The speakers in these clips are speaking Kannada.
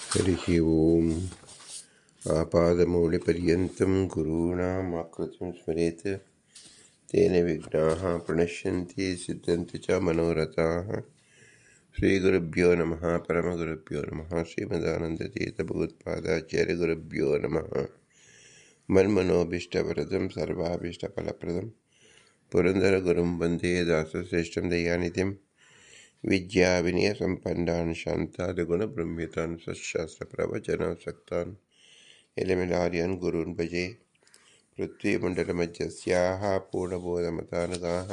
हरिः ओम् आपादमौलिपर्यन्तं गुरूणाम् आकृतिं स्मरेत् तेन विघ्नाः प्रणश्यन्ति सिद्ध्यन्ति च मनोरथाः। श्रीगुरुभ्यो नमः। परमगुरुभ्यो नमः। श्रीमदानन्दतीर्थभगवत्पादाचार्यगुरुभ्यो नमः। मन्मनोभीष्टवरदं सर्वाभीष्टफलप्रदं पुरन्दरगुरुं वन्दे दासश्रेष्ठं दयानिधिं विद्याविनयसम्पन्नान् शान्तादिगुणब्रह्मितान् सच्छास्त्रप्रवचनासक्तान् एलमिलार्यन् गुरून् भजे। पृथ्वीमण्डलमध्यस्याः पूर्णबोधमतानुगाः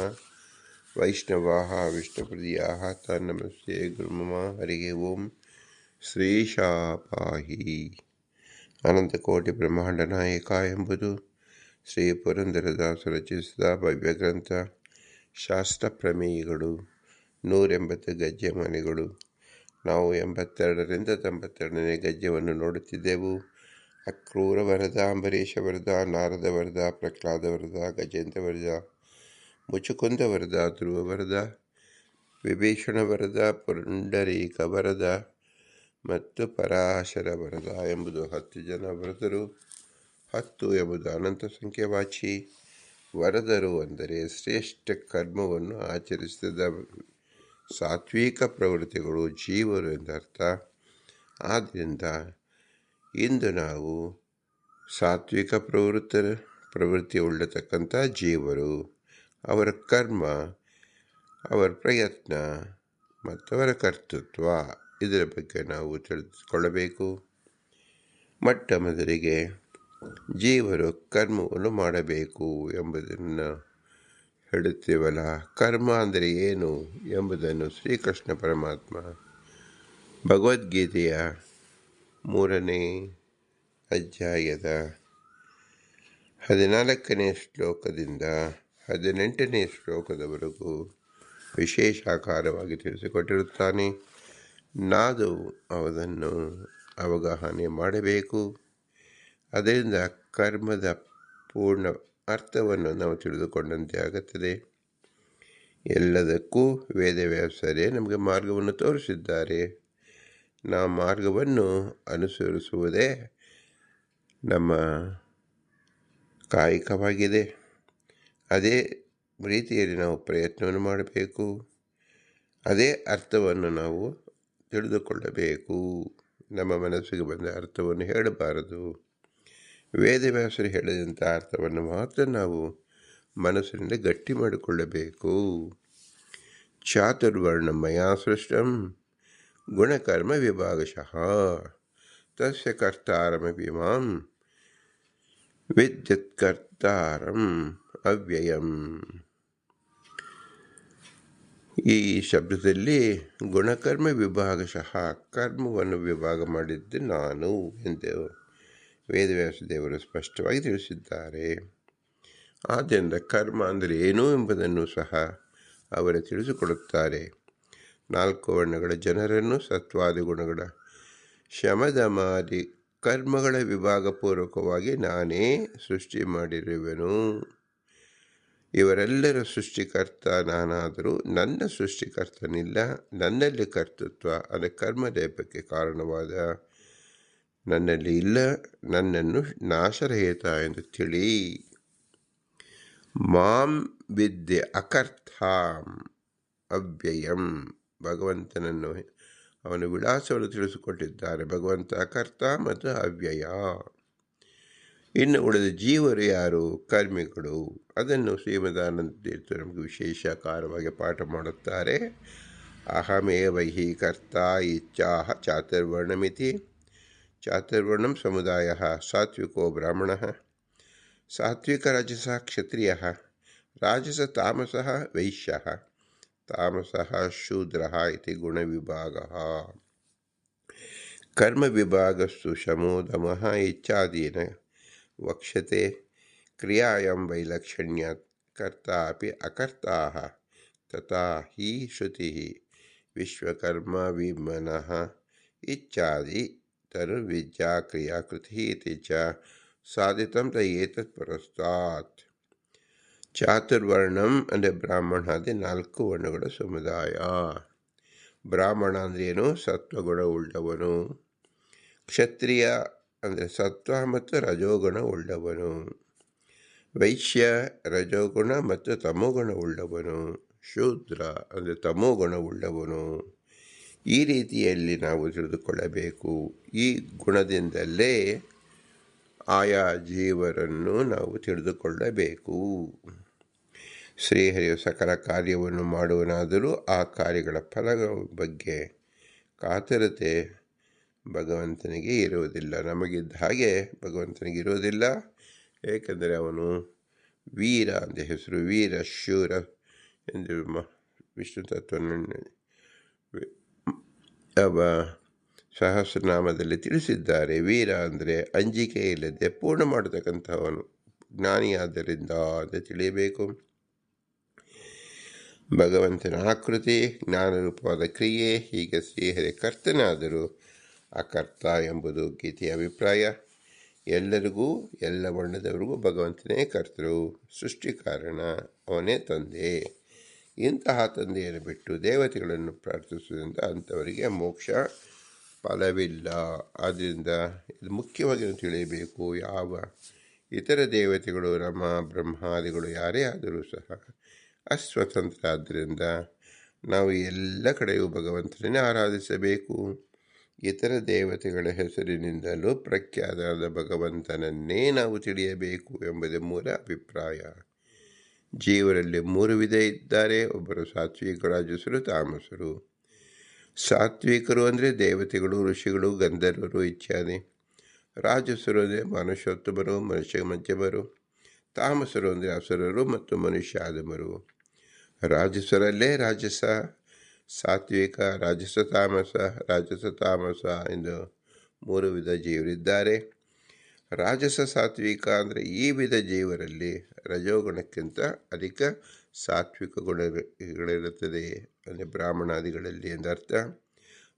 वैष्णवाः विष्णुप्रियाः तान् नमस्ते गुरुमम। हरिः ओम्। ಶ್ರೀಶಾಪಾಹಿ ಅನಂತಕೋಟಿ ಬ್ರಹ್ಮಾಂಡ ನಾಯಕ ಎಂಬುದು ಶ್ರೀ ಪುರಂದರದಾಸರು ರಚಿಸಿದ ಭವ್ಯಗ್ರಂಥ. ಶಾಸ್ತ್ರ ಪ್ರಮೇಯಗಳು 180 ಗದ್ಯ ಮನೆಗಳು. ನಾವು 82ರಿಂದ 92ನೇ ಗದ್ಯವನ್ನು ನೋಡುತ್ತಿದ್ದೆವು. ಅಕ್ರೂರ ವರದ, ಅಂಬರೀಷ ವರದ, ನಾರದ ವರದ, ಪ್ರಹ್ಲಾದ ವರದ, ಗಜೇಂದ್ರ ವರದ, ಮುಚುಕುಂದ ವರದ, ಧ್ರುವ ವರದ, ವಿಭೀಷಣ ವರದ, ಪುಂಡರೀಕ ವರದ ಮತ್ತು ಪರಾಶರ ವರದ ಎಂಬುದು 10 ಜನ ವರದರು. 10 ಎಂಬುದು ಅನಂತ ಸಂಖ್ಯಾವಾಚಿ. ವರದರು ಅಂದರೆ ಶ್ರೇಷ್ಠ ಕರ್ಮವನ್ನು ಆಚರಿಸಿದ ಸಾತ್ವಿಕ ಪ್ರವೃತ್ತಿಗಳು, ಜೀವರು ಎಂದರ್ಥ. ಆದ್ದರಿಂದ ಇಂದು ನಾವು ಸಾತ್ವಿಕ ಪ್ರವೃತ್ತಿ ಉಳ್ಳತಕ್ಕಂಥ ಜೀವರು, ಅವರ ಕರ್ಮ, ಅವರ ಪ್ರಯತ್ನ ಮತ್ತು ಅವರ ಕರ್ತೃತ್ವ, ಇದರ ಬಗ್ಗೆ ನಾವು ತಿಳಿದುಕೊಳ್ಳಬೇಕು. ಮೊಟ್ಟ ಮೊದಲಿಗೆ ಜೀವರು ಕರ್ಮವನ್ನು ಮಾಡಬೇಕು ಎಂಬುದನ್ನು ಹೇಳುತ್ತೇವಲ್ಲ. ಕರ್ಮ ಅಂದರೆ ಏನು ಎಂಬುದನ್ನು ಶ್ರೀಕೃಷ್ಣ ಪರಮಾತ್ಮ ಭಗವದ್ಗೀತೆಯ 3ನೇ ಅಧ್ಯಾಯದ 14ನೇ ಶ್ಲೋಕದಿಂದ 18ನೇ ಶ್ಲೋಕದವರೆಗೂ ವಿಶೇಷಾಕಾರವಾಗಿ ತಿಳಿಸಿಕೊಟ್ಟಿರುತ್ತಾನೆ. ನಾವು ಅದನ್ನು ಅವಗಾಹನೆ ಮಾಡಬೇಕು. ಅದರಿಂದ ಕರ್ಮದ ಪೂರ್ಣ ಅರ್ಥವನ್ನು ನಾವು ತಿಳಿದುಕೊಂಡಂತೆ ಆಗುತ್ತದೆ. ಎಲ್ಲದಕ್ಕೂ ವೇದವ್ಯಾಸರೇ ನಮಗೆ ಮಾರ್ಗವನ್ನು ತೋರಿಸಿದ್ದಾರೆ. ನಾವು ಮಾರ್ಗವನ್ನು ಅನುಸರಿಸುವುದೇ ನಮ್ಮ ಕಾಯಕವಾಗಿದೆ. ಅದೇ ರೀತಿಯಲ್ಲಿ ನಾವು ಪ್ರಯತ್ನವನ್ನು ಮಾಡಬೇಕು. ಅದೇ ಅರ್ಥವನ್ನು ನಾವು ತಿಳಿದುಕೊಳ್ಳಬೇಕು. ನಮ್ಮ ಮನಸ್ಸಿಗೆ ಬಂದ ಅರ್ಥವನ್ನು ಹೇಳಬಾರದು. ವೇದವ್ಯಾಸರು ಹೇಳಿದಂಥ ಅರ್ಥವನ್ನು ಮಾತ್ರ ನಾವು ಮನಸ್ಸಿನಿಂದ ಗಟ್ಟಿ ಮಾಡಿಕೊಳ್ಳಬೇಕು. ಚಾತುರ್ವರ್ಣ ಮಯಾ ಸೃಷ್ಟಂ ಗುಣಕರ್ಮ ವಿಭಾಗಶಃ ತಸ್ಯ ಕರ್ತಾರಮಪಿ ಮಾಂ ವಿದ್ಯುತ್ಕರ್ತಾರಂ ಅವ್ಯಯಂ. ಈ ಶಬ್ದದಲ್ಲಿ ಗುಣಕರ್ಮ ವಿಭಾಗಶಃ, ಕರ್ಮವನ್ನು ವಿಭಾಗ ಮಾಡಿದ್ದು ನಾನು ಎಂದು ವೇದವ್ಯಾಸ ದೇವರು ಸ್ಪಷ್ಟವಾಗಿ ತಿಳಿಸಿದ್ದಾರೆ. ಆದ್ದರಿಂದ ಕರ್ಮ ಅಂದರೆ ಏನು ಎಂಬುದನ್ನು ಸಹ ಅವರು ತಿಳಿಸಿಕೊಡುತ್ತಾರೆ. 4 ವರ್ಣಗಳ ಜನರನ್ನು ಸತ್ವಾದಿ ಗುಣಗಳ ಶಮದಮಾದಿ ಕರ್ಮಗಳ ವಿಭಾಗಪೂರ್ವಕವಾಗಿ ನಾನೇ ಸೃಷ್ಟಿ ಮಾಡಿರುವೆನು. ಇವರೆಲ್ಲರ ಸೃಷ್ಟಿಕರ್ತ ನಾನಾದರೂ ನನ್ನ ಸೃಷ್ಟಿಕರ್ತನಿಲ್ಲ. ನನ್ನಲ್ಲಿ ಕರ್ತೃತ್ವ ಅಂದರೆ ಕರ್ಮಲೇಪಕ್ಕೆ ಕಾರಣವಾದ ನನ್ನಲ್ಲಿ ಇಲ್ಲ. ನನ್ನನ್ನು ನಾಶರಹಿತ ಎಂದು ತಿಳಿ. ಮಾಂ ವಿದ್ಯೆ ಅಕರ್ಥಾಂ ಅವ್ಯಯಂ. ಭಗವಂತನನ್ನು ಅವನ ವಿಳಾಸವನ್ನು ತಿಳಿಸಿಕೊಟ್ಟಿದ್ದಾರೆ. ಭಗವಂತ ಅಕರ್ತ ಮತ್ತು ಅವ್ಯಯ. ಇನ್ನು ಉಳಿದ ಜೀವರು ಯಾರು? ಕರ್ಮಿಗಳು. ಅದನ್ನು ಶ್ರೀಮದಾನಂದ ತೀರ್ಥರು ನಮಗೆ ವಿಶೇಷಾಕಾರವಾಗಿ ಪಾಠ ಮಾಡುತ್ತಾರೆ. ಅಹಮೇವ ಹಿ ಕರ್ತ ಇಚ್ಛಾಹ ಚಾತುರ್ವರ್ಣಮಿತಿ. ಚಾತುರ್ವರ್ಣಂ ಸಮುದಾಯ ಸಾತ್ವಿಕೋ ಬ್ರಾಹ್ಮಣ, ಸಾತ್ವಿಕ ರಾಜಸ ಕ್ಷತ್ರಿಯ, ರಾಜಸ ತಾಮಸ ವೈಶ್ಯ, ತಾಮಸ ಶೂದ್ರ ಇತಿ ಗುಣವಿಭಾಗ. ಕರ್ಮವಿಭಾಗಸ್ತು ಶಮೋ ದಮಃ ಇಚ್ಛಾದೀನ ವಕ್ಷ್ಯತೆ. ಕ್ರಿಯಾಯಾಂ ವೈಲಕ್ಷಣ್ಯಾತ್ ಕರ್ತಾ ಅಪಿ ಅಕರ್ತಾಃ ತಥಾ ಹಿ ಶ್ರುತಿಃ ವಿಶ್ವಕರ್ಮ ವಿಮನಃ ಇಚ್ಛಾದಿ ತನುರ್ವಿದ್ಯಾ ಕ್ರಿಯಾಕೃತಿಃ ಇತಿ ಚ ಸಾಧಿತಂ ಏತತ್ ಪುರಸ್ತಾತ್. ಚಾತುರ್ವರ್ಣಂ ಅಂದರೆ ಬ್ರಾಹ್ಮಣಾದಿ 4 ವರ್ಣಗಳ ಸಮುದಾಯ. ಬ್ರಾಹ್ಮಣ ಅಂದ್ರೇನು? ಸತ್ವಗುಣ ಉಳ್ಳವನು. ಕ್ಷತ್ರಿಯ ಅಂದರೆ ಸತ್ವ ಮತ್ತು ರಜೋಗುಣ ಉಳ್ಳವನು, ವೈಶ್ಯ ರಜೋಗುಣ ಮತ್ತು ತಮೋಗುಣ ಉಳ್ಳವನು, ಶೂದ್ರ ಅಂದರೆ ತಮೋಗುಣ ಉಳ್ಳವನು. ಈ ರೀತಿಯಲ್ಲಿ ನಾವು ತಿಳಿದುಕೊಳ್ಳಬೇಕು. ಈ ಗುಣದಿಂದಲೇ ಆಯಾ ಜೀವರನ್ನು ನಾವು ತಿಳಿದುಕೊಳ್ಳಬೇಕು. ಶ್ರೀಹರಿಯು ಸಕಲ ಕಾರ್ಯವನ್ನು ಮಾಡುವನಾದರೂ ಆ ಕಾರ್ಯಗಳ ಫಲಗಳ ಬಗ್ಗೆ ಕಾತರತೆ ಭಗವಂತನಿಗೆ ಇರುವುದಿಲ್ಲ. ನಮಗಿದ್ದ ಹಾಗೆ ಭಗವಂತನಿಗೆ ಇರುವುದಿಲ್ಲ. ಏಕೆಂದರೆ ಅವನು ವೀರ ಅಂತ ಹೆಸರು. ವೀರ ಶೂರ ಎಂದು ವಿಷ್ಣು ತತ್ವವನ್ನು ಸಹಸ್ರನಾಮದಲ್ಲಿ ತಿಳಿಸಿದ್ದಾರೆ. ವೀರ ಅಂದರೆ ಅಂಜಿಕೆ ಇಲ್ಲದೆ ಪೂರ್ಣ ಮಾಡತಕ್ಕಂಥವನು, ಜ್ಞಾನಿಯಾದ್ದರಿಂದ ಅಂತ ತಿಳಿಯಬೇಕು. ಭಗವಂತನ ಆಕೃತಿ ಜ್ಞಾನರೂಪವಾದ ಕ್ರಿಯೆ. ಹೀಗೆ ಶ್ರೀಹರಿ ಕರ್ತನಾದರೂ ಅಕರ್ತ ಎಂಬುದು ಗೀತೆಯ ಅಭಿಪ್ರಾಯ. ಎಲ್ಲರಿಗೂ ಎಲ್ಲ ವರ್ಣದವರಿಗೂ ಭಗವಂತನೇ ಕರ್ತರು, ಸೃಷ್ಟಿ ಕಾರಣ, ಅವನೇ ತಂದೆ. ಇಂತಹ ತಂದೆಯನ್ನು ಬಿಟ್ಟು ದೇವತೆಗಳನ್ನು ಪ್ರಾರ್ಥಿಸುವುದರಿಂದ ಅಂಥವರಿಗೆ ಮೋಕ್ಷ ಫಲವಿಲ್ಲ. ಆದ್ದರಿಂದ ಇದು ಮುಖ್ಯವಾಗಿ ತಿಳಿಯಬೇಕು. ಯಾವ ಇತರ ದೇವತೆಗಳು ನಮ್ಮ ಬ್ರಹ್ಮಾದಿಗಳು ಯಾರೇ ಆದರೂ ಸಹ ಅಸ್ವತಂತ್ರ. ಆದ್ದರಿಂದ ನಾವು ಎಲ್ಲ ಕಡೆಯೂ ಭಗವಂತನನ್ನೇ ಆರಾಧಿಸಬೇಕು. ಇತರ ದೇವತೆಗಳ ಹೆಸರಿನಿಂದಲೂ ಪ್ರಖ್ಯಾತರಾದ ಭಗವಂತನನ್ನೇ ನಾವು ತಿಳಿಯಬೇಕು ಎಂಬುದೇ ಮೂಲ ಅಭಿಪ್ರಾಯ. ಜೀವರಲ್ಲಿ 3 ವಿಧ ಇದ್ದಾರೆ. ಒಬ್ಬರು ಸಾತ್ವಿಕರು, ರಾಜಸರು, ತಾಮಸರು. ಸಾತ್ವಿಕರು ಅಂದರೆ ದೇವತೆಗಳು, ಋಷಿಗಳು, ಗಂಧರ್ವರು ಇತ್ಯಾದಿ. ರಾಜಸರು ಅಂದರೆ ಮನುಷ್ಯೋತ್ತಮರು, ಮನುಷ್ಯ ಮಧ್ಯಮರು. ತಾಮಸರು ಅಂದರೆ ಅಸುರರು ಮತ್ತು ಮನುಷ್ಯಾಧಮರು. ರಾಜಸರಲ್ಲೇ ರಾಜಸ, ಸಾತ್ವಿಕ, ರಾಜಸ ತಾಮಸ ಎಂದು 3 ವಿಧ ಜೀವರಿದ್ದಾರೆ. ರಾಜಸ ಸಾತ್ವಿಕ ಅಂದರೆ ಈ ವಿಧ ಜೀವರಲ್ಲಿ ರಜೋಗುಣಕ್ಕಿಂತ ಅಧಿಕ ಸಾತ್ವಿಕ ಗುಣಗಳಿರುತ್ತದೆ, ಅಂದರೆ ಬ್ರಾಹ್ಮಣಾದಿಗಳಲ್ಲಿ ಎಂದರ್ಥ.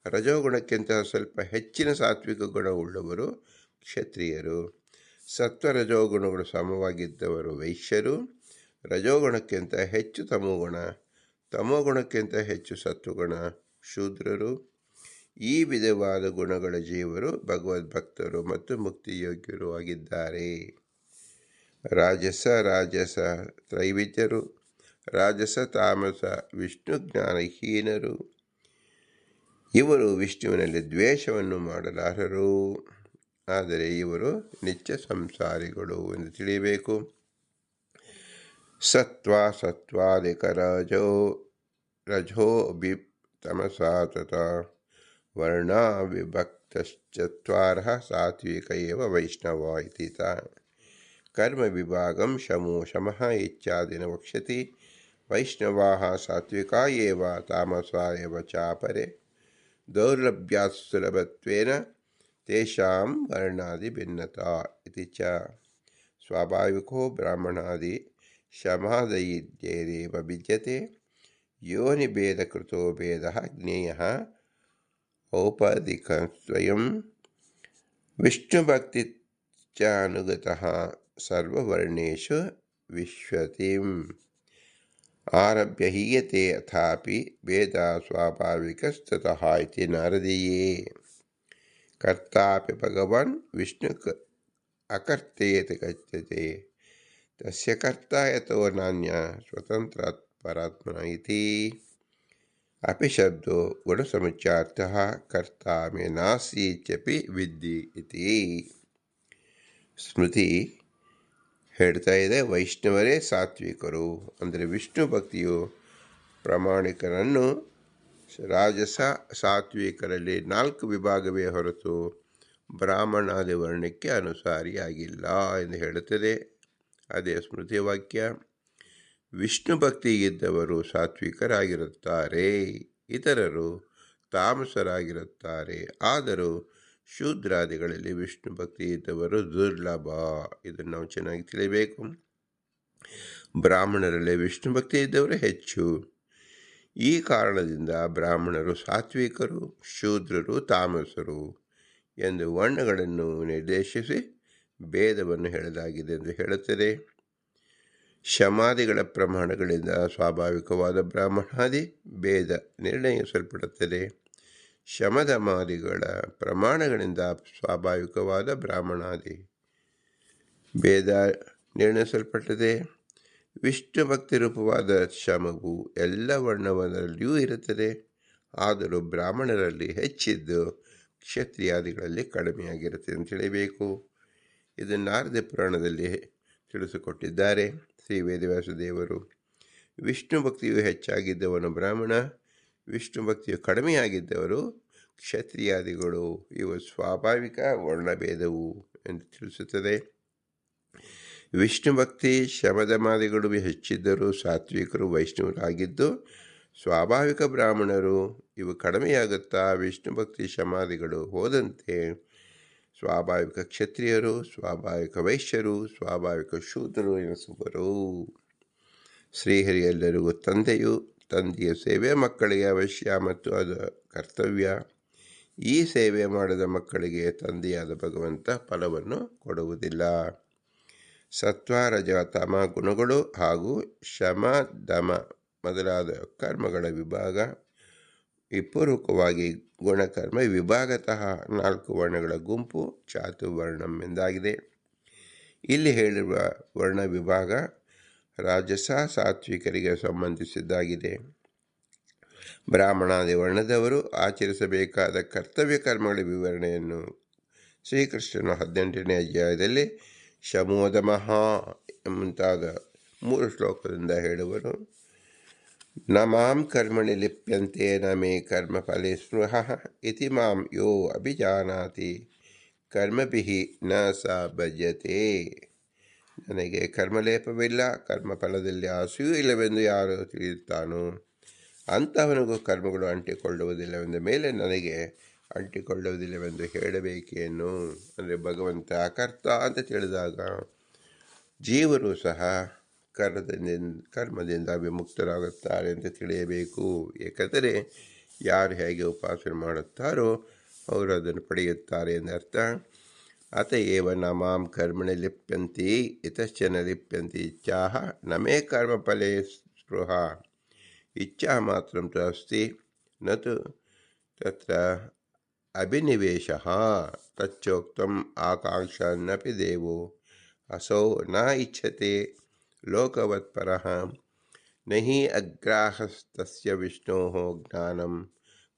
ರಜೋಗುಣಕ್ಕಿಂತ ಸ್ವಲ್ಪ ಹೆಚ್ಚಿನ ಸಾತ್ವಿಕ ಗುಣ ಉಳ್ಳವರು ಕ್ಷತ್ರಿಯರು. ಸತ್ವ ರಜೋಗುಣಗಳು ಸಮವಾಗಿದ್ದವರು ವೈಶ್ಯರು. ರಜೋಗುಣಕ್ಕಿಂತ ಹೆಚ್ಚು ತಮೋಗುಣ, ತಮೋಗುಣಕ್ಕಿಂತ ಹೆಚ್ಚು ಸತ್ವಗುಣ ಶೂದ್ರರು. ಈ ವಿಧವಾದ ಗುಣಗಳ ಜೀವರು ಭಗವದ್ಭಕ್ತರು ಮತ್ತು ಮುಕ್ತಿಯೋಗ್ಯರು ಆಗಿದ್ದಾರೆ. ರಾಜಸ ತ್ರೈವಿಧ್ಯರು. ರಾಜಸ ತಾಮಸ ವಿಷ್ಣು ಜ್ಞಾನಹೀನರು. ಇವರು ವಿಷ್ಣುವಿನಲ್ಲಿ ದ್ವೇಷವನ್ನು ಮಾಡಲಾರರು, ಆದರೆ ಇವರು ನಿತ್ಯ ಸಂಸಾರಿಗಳು ಎಂದು ತಿಳಿಯಬೇಕು. ಸತ್ವಾದಿಕ ರಜೋ ತಮಸಾ ತಥಾ ವರ್ಣ ವಿಭಕ್ತಶ್ಚತ್ವಾರಃ ಸಾತ್ವಿಕ ಏವ ವೈಷ್ಣವ ಇತಿ ಕರ್ಮ ವಿಭಾಗಂ ಶಮಃ ಇತ್ಯಾದಿನ ವಕ್ಷ್ಯತಿ. ವೈಷ್ಣವಾಃ ಸಾತ್ವಿಕಾ ಏವ ತಾಮಸಾ ಏವ ಚಾಪರೆ ದೌರ್ಲಭ್ಯಾತ್ ಸುಲಭತ್ವೇನ ತೇಷಾಂ ವರ್ಣಾದಿ ಭಿನ್ನತಾ ಇತಿ ಚ. ಸ್ವಾಭಾವಿಕೋ ಬ್ರಾಹ್ಮಣಾದಿ ಶಮಾದೈರ್ಯೇವ ವಿದ್ಯತೆ. ಯೋನಿಭೇದಕೃತೋ ಭೇದಃ ಜ್ಞೇಯಃ ಔಪಾಧಿಕ ಸ್ವಯಂ ವಿಷ್ಣುಭಕ್ತಿಶ್ಚಾನುಗತಃ ಸರ್ವವರ್ಣೇಷು ವಿಶ್ವತಿಂ ಆರಭ್ಯ ಹೀಯತೆ ಅಥಾಪಿ ಭೇದ ಸ್ವಾಭಾವಿಕಸ್ತತಃ ಇತಿ ನಾರದೀಯೇ. ಕರ್ತಾಪಿ ಭಗವಾನ್ ವಿಷ್ಣು ಅಕರ್ತೇತಿ ಕಥ್ಯತೆ ತಸ್ಯ ಕರ್ತ ಯತೋ ನಾನ್ಯ ಸ್ವತಂತ್ರಾತ್ ಪರಾತ್ಮನ ಇತಿ. ಅಪಿ ಶಬ್ದೋ ಗುಣಸಮುಚ್ಚಾರ್ಥಃ ಕರ್ತಾ ಮೇ ನಾಸ್ತಿ ಇತ್ಯಪಿ ವಿದ್ಧಿ ಇತಿ. ಸ್ಮೃತಿ ಹೇಳ್ತಾ ಇದೆ, ವೈಷ್ಣವರೇ ಸಾತ್ವಿಕರು ಅಂದರೆ ವಿಷ್ಣು ಭಕ್ತಿಯು ಪ್ರಾಮಾಣಿಕರನ್ನು ರಾಜಸ ಸಾತ್ವಿಕರಲ್ಲಿ 4 ವಿಭಾಗವೇ ಹೊರತು ಬ್ರಾಹ್ಮಣಾದಿ ವರ್ಣಕ್ಕೆ ಅನುಸಾರಿಯಾಗಿಲ್ಲ ಎಂದು ಹೇಳುತ್ತದೆ. ಅದೇ ಸ್ಮೃತಿ ವಾಕ್ಯ. ವಿಷ್ಣು ಭಕ್ತಿಯಿದ್ದವರು ಸಾತ್ವಿಕರಾಗಿರುತ್ತಾರೆ, ಇತರರು ತಾಮಸರಾಗಿರುತ್ತಾರೆ. ಆದರೂ ಶೂದ್ರಾದಿಗಳಲ್ಲಿ ವಿಷ್ಣು ಭಕ್ತಿ ಇದ್ದವರು ದುರ್ಲಭ. ಇದನ್ನು ನಾವು ಚೆನ್ನಾಗಿ ತಿಳಿಯಬೇಕು. ಬ್ರಾಹ್ಮಣರಲ್ಲಿ ವಿಷ್ಣು ಭಕ್ತಿ ಇದ್ದವರು ಹೆಚ್ಚು. ಈ ಕಾರಣದಿಂದ ಬ್ರಾಹ್ಮಣರು ಸಾತ್ವಿಕರು, ಶೂದ್ರರು ತಾಮಸರು ಎಂದು ವರ್ಣಗಳನ್ನು ನಿರ್ದೇಶಿಸಿ ಭೇದವನ್ನು ಹೇಳಲಾಗಿದೆ ಎಂದು ಹೇಳುತ್ತದೆ. ಶಮಾದಿಗಳ ಪ್ರಮಾಣಗಳಿಂದ ಸ್ವಾಭಾವಿಕವಾದ ಬ್ರಾಹ್ಮಣಾದಿ ಭೇದ ನಿರ್ಣಯಿಸಲ್ಪಡುತ್ತದೆ. ಶಮದಮಾದಿಗಳ ಪ್ರಮಾಣಗಳಿಂದ ಸ್ವಾಭಾವಿಕವಾದ ಬ್ರಾಹ್ಮಣಾದಿ ಭೇದ ನಿರ್ಣಯಿಸಲ್ಪಟ್ಟಿದೆ. ವಿಷ್ಣು ಭಕ್ತಿ ರೂಪವಾದ ಶಮವು ಎಲ್ಲ ವರ್ಣವನ್ನಲ್ಲಿಯೂ ಇರುತ್ತದೆ. ಆದರೂ ಬ್ರಾಹ್ಮಣರಲ್ಲಿ ಹೆಚ್ಚಿದ್ದು ಕ್ಷತ್ರಿಯಾದಿಗಳಲ್ಲಿ ಕಡಿಮೆಯಾಗಿರುತ್ತೆ ಅಂತ ತಿಳಿಯಬೇಕು. ಇದನ್ನು ನಾರದ ಪುರಾಣದಲ್ಲಿ ತಿಳಿಸಿಕೊಟ್ಟಿದ್ದಾರೆ ಶ್ರೀ ವೇದವ್ಯಾಸ ದೇವರು. ವಿಷ್ಣು ಭಕ್ತಿಯು ಹೆಚ್ಚಾಗಿದ್ದವನು ಬ್ರಾಹ್ಮಣ, ವಿಷ್ಣು ಭಕ್ತಿಯು ಕಡಿಮೆಯಾಗಿದ್ದವರು ಕ್ಷತ್ರಿಯಾದಿಗಳು. ಇವು ಸ್ವಾಭಾವಿಕ ವರ್ಣಭೇದವು ಎಂದು ತಿಳಿಸುತ್ತದೆ. ವಿಷ್ಣು ಭಕ್ತಿ ಶಮದಮಾದಿಗಳು ಹೆಚ್ಚಿದ್ದರೂ ಸಾತ್ವಿಕರು ವೈಷ್ಣವರಾಗಿದ್ದು ಸ್ವಾಭಾವಿಕ ಬ್ರಾಹ್ಮಣರು. ಇವು ಕಡಿಮೆಯಾಗುತ್ತಾ ವಿಷ್ಣು ಭಕ್ತಿ ಶಮಾದಿಗಳು ಹೋದಂತೆ ಸ್ವಾಭಾವಿಕ ಕ್ಷತ್ರಿಯರು, ಸ್ವಾಭಾವಿಕ ವೈಶ್ಯರು, ಸ್ವಾಭಾವಿಕ ಶೂದ್ರರು ಎನಿಸುವರು. ಶ್ರೀಹರಿ ಎಲ್ಲರಿಗೂ ತಂದೆಯು. ತಂದೆಯ ಸೇವೆ ಮಕ್ಕಳಿಗೆ ಅವಶ್ಯ ಮತ್ತು ಅದು ಕರ್ತವ್ಯ. ಈ ಸೇವೆ ಮಾಡಿದ ಮಕ್ಕಳಿಗೆ ತಂದೆಯಾದ ಭಗವಂತ ಫಲವನ್ನು ಕೊಡುವುದಿಲ್ಲ. ಸತ್ವ, ರಜ, ತಮ ಗುಣಗಳು ಹಾಗೂ ಶಮ, ದಮ ಮೊದಲಾದ ಕರ್ಮಗಳ ವಿಭಾಗ ವಿಪೂರ್ವಕವಾಗಿ ಗುಣಕರ್ಮ ವಿಭಾಗತಃ 4 ವರ್ಣಗಳ ಗುಂಪು ಚಾತುರ್ವರ್ಣಂ ಎಂದಾಗಿದೆ. ಇಲ್ಲಿ ಹೇಳಿರುವ ವರ್ಣ ವಿಭಾಗ ರಾಜಸ ಸಾತ್ವಿಕರಿಗೆ ಸಂಬಂಧಿಸಿದ್ದಾಗಿದೆ. ಬ್ರಾಹ್ಮಣಾದಿ ವರ್ಣದವರು ಆಚರಿಸಬೇಕಾದ ಕರ್ತವ್ಯ ಕರ್ಮಗಳ ವಿವರಣೆಯನ್ನು ಶ್ರೀಕೃಷ್ಣನು 18ನೇ ಅಧ್ಯಾಯದಲ್ಲಿ ಶಮೋದಮಃ ಮುಂತಾದ 3 ಶ್ಲೋಕದಿಂದ ಹೇಳುವರು. ನ ಮಾಂ ಕರ್ಮಣಿ ಲಿಪ್ಯಂತೆ ನ ಮೇ ಕರ್ಮಫಲೆ ಸ್ಪೃಹಃ ಇತಿ ಮಾಂ ಯೋ ಅಭಿಜಾನಾತಿ ಕರ್ಮಭಿಃ ನ ಸ ಭಜ್ಯತೆ. ನನಗೆ ಕರ್ಮಲೇಪವಿಲ್ಲ, ಕರ್ಮಫಲದಲ್ಲಿ ಆಸೆಯೂ ಇಲ್ಲವೆಂದು ಯಾರು ತಿಳಿಯುತ್ತಾನೋ ಅಂತಹವನಿಗೂ ಕರ್ಮಗಳು ಅಂಟಿಕೊಳ್ಳುವುದಿಲ್ಲವೆಂದ ಮೇಲೆ ನನಗೆ ಅಂಟಿಕೊಳ್ಳುವುದಿಲ್ಲವೆಂದು ಹೇಳಬೇಕೇನು. ಅಂದರೆ ಭಗವಂತ ಕರ್ತ ಅಂತ ತಿಳಿದಾಗ ಜೀವರು ಸಹ ಕರ್ಮದಿಂದ ವಿಮುಕ್ತರಾಗುತ್ತಾರೆ ಅಂತ ತಿಳಿಯಬೇಕು. ಏಕೆಂದರೆ ಯಾರು ಹೇಗೆ ಉಪಾಸನೆ ಮಾಡುತ್ತಾರೋ ಅವರು ಅದನ್ನು ಪಡೆಯುತ್ತಾರೆ ಎಂದರ್ಥ. ಅತಏವ ನ ಮಾಂ ಕರ್ಮಣಿ ಲಿಪ್ಯಂತಿ ಇತಶ್ಚನ ಲಿಪ್ಯಂತಿ ಇಚ್ಛಾಃ ನ ಮೇ ಕರ್ಮಫಲೆ ಸ್ಪೃಹ. ಇಚ್ಛಾ ಮಾತ್ರಂ ತು ಅಸ್ತಿ ನ ತು ತತ್ರ ಅಭಿನಿವೇಶಃ ತಚ್ಚೋಕ್ತಂ ಆಕಾಂಕ್ಷನ್ನಪಿ ದೇವೋ ಅಸೌ ನ ಇಚ್ಛತೆ ಲೋಕವತ್ಪರಃ ನ ಹಿ ಅಗ್ರಾಹಸ್ತಸ್ಯ ವಿಷ್ಣೋಃ ಜ್ಞಾನಂ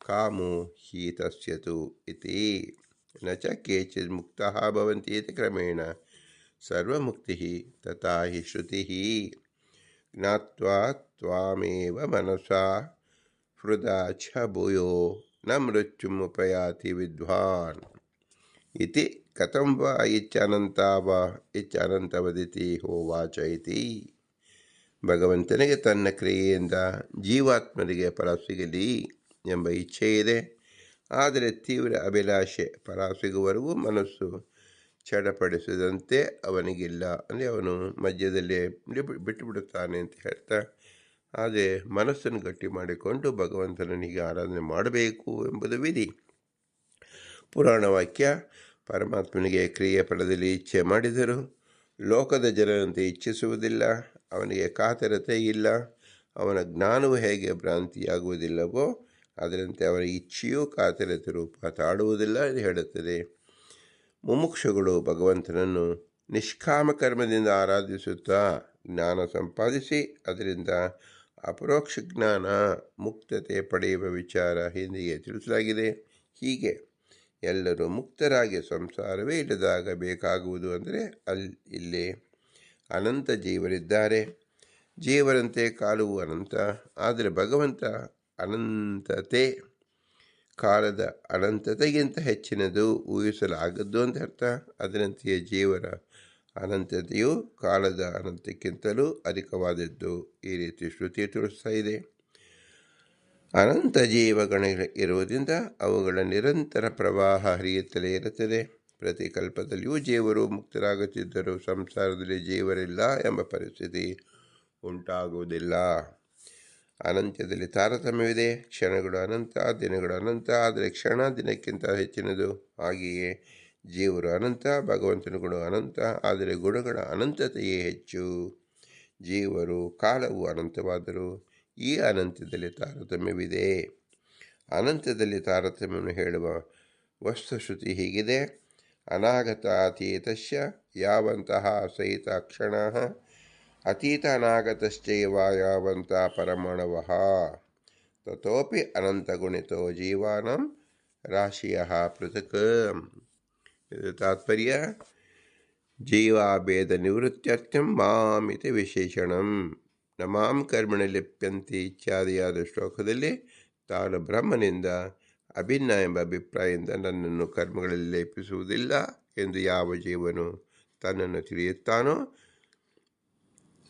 ಕಾಮೋ ಹಿ ತಸ್ಯ ತು ಇತಿ ನ ಚ ಕೇಚಿದ್ ಮುಕ್ತಃ ಭವಂತಿ ಇತಿ ಕ್ರಮೇಣ ಸರ್ವಮುಕ್ತಿಃ ತಥಾ ಹಿ ಶ್ರುತಿಃ ಜ್ಞಾತ್ವಾ ತ್ವಾಮೇವ ಮನಸಾ ಹೃದಾ ಛ ಭೂಯೋ ನ ಮೃತ್ಯುಮುಪಯಾತಿ ವಿದ್ವಾನ್ ಇತಿ ಕಥಂ ವಾ ಇಚ್ಛಾನಂತವದಿತಿ ಹೋವಾಚ ಇತಿ. ಭಗವಂತನಿಗೆ ತನ್ನ ಕ್ರಿಯೆಯಿಂದ ಜೀವಾತ್ಮರಿಗೆ ಫಲ ಸಿಗಲಿ ಎಂಬ ಇಚ್ಛೆ ಇದೆ. ಆದರೆ ತೀವ್ರ ಅಭಿಲಾಷೆ ಫಲ ಸಿಗುವವರೆಗೂ ಮನಸ್ಸು ಚಡಪಡಿಸಿದಂತೆ ಅವನಿಗಿಲ್ಲ. ಅಂದರೆ ಅವನು ಮಧ್ಯದಲ್ಲೇ ಬಿಟ್ಟುಬಿಡುತ್ತಾನೆ ಅಂತ ಹೇಳ್ತಾ, ಆದರೆ ಮನಸ್ಸನ್ನು ಗಟ್ಟಿ ಮಾಡಿಕೊಂಡು ಭಗವಂತನಿಗೆ ಆರಾಧನೆ ಮಾಡಬೇಕು ಎಂಬುದು ವಿಧಿ. ಪುರಾಣ ವಾಕ್ಯ ಪರಮಾತ್ಮನಿಗೆ ಕ್ರಿಯೆ ಫಲದಲ್ಲಿ ಇಚ್ಛೆ ಮಾಡಿದರು ಲೋಕದ ಜನರಂತೆ ಇಚ್ಛಿಸುವುದಿಲ್ಲ. ಅವನಿಗೆ ಕಾತರತೆ ಇಲ್ಲ. ಅವನ ಜ್ಞಾನವು ಹೇಗೆ ಭ್ರಾಂತಿಯಾಗುವುದಿಲ್ಲವೋ ಅದರಂತೆ ಅವನ ಇಚ್ಛೆಯೂ ಕಾತರತೆ ರೂಪ ತಾಳುವುದಿಲ್ಲ ಎಂದು ಹೇಳುತ್ತದೆ. ಮುಮುಕ್ಷುಗಳು ಭಗವಂತನನ್ನು ನಿಷ್ಕಾಮ ಕರ್ಮದಿಂದ ಆರಾಧಿಸುತ್ತಾ ಜ್ಞಾನ ಸಂಪಾದಿಸಿ ಅದರಿಂದ ಅಪರೋಕ್ಷ ಜ್ಞಾನ ಮುಕ್ತತೆ ಪಡೆಯುವ ವಿಚಾರ ಹಿಂದಿಗೆ ತಿಳಿಸಲಾಗಿದೆ. ಹೀಗೆ ಎಲ್ಲರೂ ಮುಕ್ತರಾಗಿ ಸಂಸಾರವೇ ಇಲ್ಲದಾಗ ಬೇಕಾಗುವುದು ಅಂದರೆ ಇಲ್ಲೇ ಅನಂತ ಜೀವರಿದ್ದಾರೆ. ಜೀವರಂತೆ ಕಾಲವು ಅನಂತ. ಆದರೆ ಭಗವಂತ ಅನಂತತೆ ಕಾಲದ ಅನಂತತೆಗಿಂತ ಹೆಚ್ಚಿನದು, ಊಹಿಸಲಾಗದ್ದು ಅಂತ ಅರ್ಥ. ಅದರಂತೆಯೇ ಜೀವರ ಅನಂತತೆಯು ಕಾಲದ ಅನಂತಕ್ಕಿಂತಲೂ ಅಧಿಕವಾದದ್ದು. ಈ ರೀತಿ ಶ್ರುತಿ ತಿಳಿಸ್ತಾ ಇದೆ. ಅನಂತ ಜೀವಗಣಗಳು ಇರುವುದರಿಂದ ಅವುಗಳ ನಿರಂತರ ಪ್ರವಾಹ ಹರಿಯುತ್ತಲೇ ಇರುತ್ತದೆ. ಪ್ರತಿ ಕಲ್ಪದಲ್ಲಿಯೂ ಜೀವರು ಮುಕ್ತರಾಗುತ್ತಿದ್ದರೂ ಸಂಸಾರದಲ್ಲಿ ಜೀವರಿಲ್ಲ ಎಂಬ ಪರಿಸ್ಥಿತಿ ಉಂಟಾಗುವುದಿಲ್ಲ. ಅನಂತ್ಯದಲ್ಲಿ ತಾರತಮ್ಯವಿದೆ. ಕ್ಷಣಗಳು ಅನಂತ, ದಿನಗಳು ಅನಂತ. ಆದರೆ ಕ್ಷಣ ದಿನಕ್ಕಿಂತ ಹೆಚ್ಚಿನದು. ಹಾಗೆಯೇ ಜೀವರು ಅನಂತ, ಭಗವಂತನುಗಳು ಅನಂತ. ಆದರೆ ಗುಣಗಳ ಅನಂತತೆಯೇ ಹೆಚ್ಚು. ಜೀವರು ಕಾಲವು ಅನಂತವಾದರೂ ಈ ಅನಂತದಲ್ಲಿ ತಾರತಮ್ಯವಿದೆ. ಅನಂತದಲ್ಲಿ ತಾರತಮ್ಯವನ್ನು ಹೇಳುವ ವಸ್ತುಶ್ರುತಿ ಹೀಗಿದೆ. ಅನಾಗತಾತೀತಸ್ಯ ಯಾವಂತಹ ಸಹಿತ ಕ್ಷಣಃ ಅತೀತ ಅನಾಗತಶ್ಚೈವ ಯಾವಂತ ಪರಮಾಣವಃ ತತೋಪಿ ಅನಂತಗುಣಿತೋ ಜೀವಾನಾಂ ರಾಶಿಯಃ ಪೃಥಕ್. ಇದು ತಾತ್ಪರ್ಯ. ಜೀವಾಭೇದ ನಿವೃತ್ತ್ಯರ್ಥಂ ಮಾಂ ಇತಿ ವಿಶೇಷಣಂ ನ ಮಾಂ ಕರ್ಮಣಿ ಲಿಪ್ಯಂತಿ ಇತ್ಯಾದಿಯಾದ ಶ್ಲೋಕದಲ್ಲಿ ತಾನು ಬ್ರಹ್ಮನಿಂದ ಅಭಿನ್ನ ಎಂಬ ಅಭಿಪ್ರಾಯದಿಂದ ನನ್ನನ್ನು ಕರ್ಮಗಳಲ್ಲಿ ಲೇಪಿಸುವುದಿಲ್ಲ ಎಂದು ಯಾವ ಜೀವನು ತನ್ನನ್ನು ತಿಳಿಯುತ್ತಾನೋ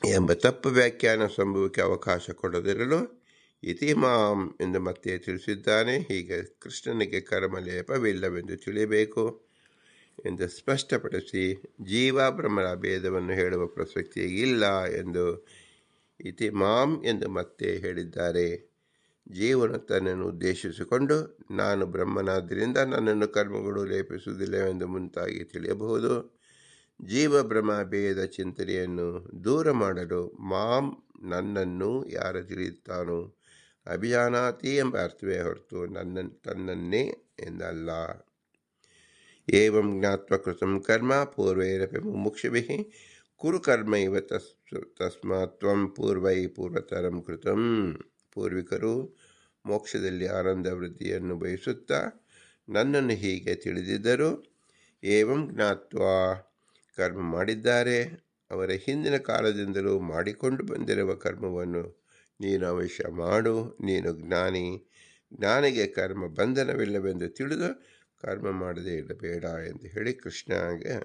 ಎಂಬ ತಪ್ಪು ವ್ಯಾಖ್ಯಾನ ಸಂಭವಕ್ಕೆ ಅವಕಾಶ ಕೊಡದಿರಲು ಇತಿ ಮಾಂ ಎಂದು ಮತ್ತೆ ತಿಳಿಸಿದ್ದಾನೆ. ಹೀಗೆ ಕೃಷ್ಣನಿಗೆ ಕರ್ಮಲೇಪವಿಲ್ಲವೆಂದು ತಿಳಿಯಬೇಕು ಎಂದು ಸ್ಪಷ್ಟಪಡಿಸಿ ಜೀವ ಬ್ರಹ್ಮರ ಭೇದವನ್ನು ಹೇಳುವ ಪ್ರಸಕ್ತಿ ಇಲ್ಲ ಎಂದು ಇತಿ ಮಾಂ ಎಂದು ಮತ್ತೆ ಹೇಳಿದ್ದಾರೆ. ಜೀವನು ತನ್ನನ್ನು ಉದ್ದೇಶಿಸಿಕೊಂಡು ನಾನು ಬ್ರಹ್ಮನಾದ್ದರಿಂದ ನನ್ನನ್ನು ಕರ್ಮಗಳು ಲೇಪಿಸುವುದಿಲ್ಲವೆಂದು ಮುಂತಾಗಿ ತಿಳಿಯಬಹುದು. ಜೀವ ಬ್ರಹ್ಮ ಭೇದ ಚಿಂತನೆಯನ್ನು ದೂರ ಮಾಡಲು ಮಾಂ ನನ್ನನ್ನು ಯಾರು ತಿಳಿಯುತ್ತಾನೋ ಅಭಿಜಾನಾತಿ ಎಂಬ ಅರ್ಥವೇ ಹೊರತು ತನ್ನನ್ನೇ ಎಂದಲ್ಲ. ಏವಂ ಜ್ಞಾತ್ವ ಕೃತಂ ಕರ್ಮ ಪೂರ್ವೈರಪಿ ಮುಮುಕ್ಷುಭಿಃ ಕುರು ಕರ್ಮ ಇವ ತಸ್ಮಾತ್ ತ್ವಂ ಪೂರ್ವತರಂ ಕೃತಂ. ಪೂರ್ವಿಕರು ಮೋಕ್ಷದಲ್ಲಿ ಆನಂದ ವೃದ್ಧಿಯನ್ನು ಬಯಸುತ್ತಾ ನನ್ನನ್ನು ಹೀಗೆ ತಿಳಿದಿದ್ದರು. ಏವಂ ಜ್ಞಾತ್ವ ಕರ್ಮ ಮಾಡಿದ್ದಾರೆ. ಅವರ ಹಿಂದಿನ ಕಾಲದಿಂದಲೂ ಮಾಡಿಕೊಂಡು ಬಂದಿರುವ ಕರ್ಮವನ್ನು ನೀನು ಅವಶ್ಯ ಮಾಡು. ನೀನು ಜ್ಞಾನಿ. ಜ್ಞಾನಿಗೆ ಕರ್ಮ ಬಂಧನವಿಲ್ಲವೆಂದು ತಿಳಿದು ಕರ್ಮ ಮಾಡದೇ ಇರಬೇಡ ಎಂದು ಹೇಳಿ ಕೃಷ್ಣಗೆ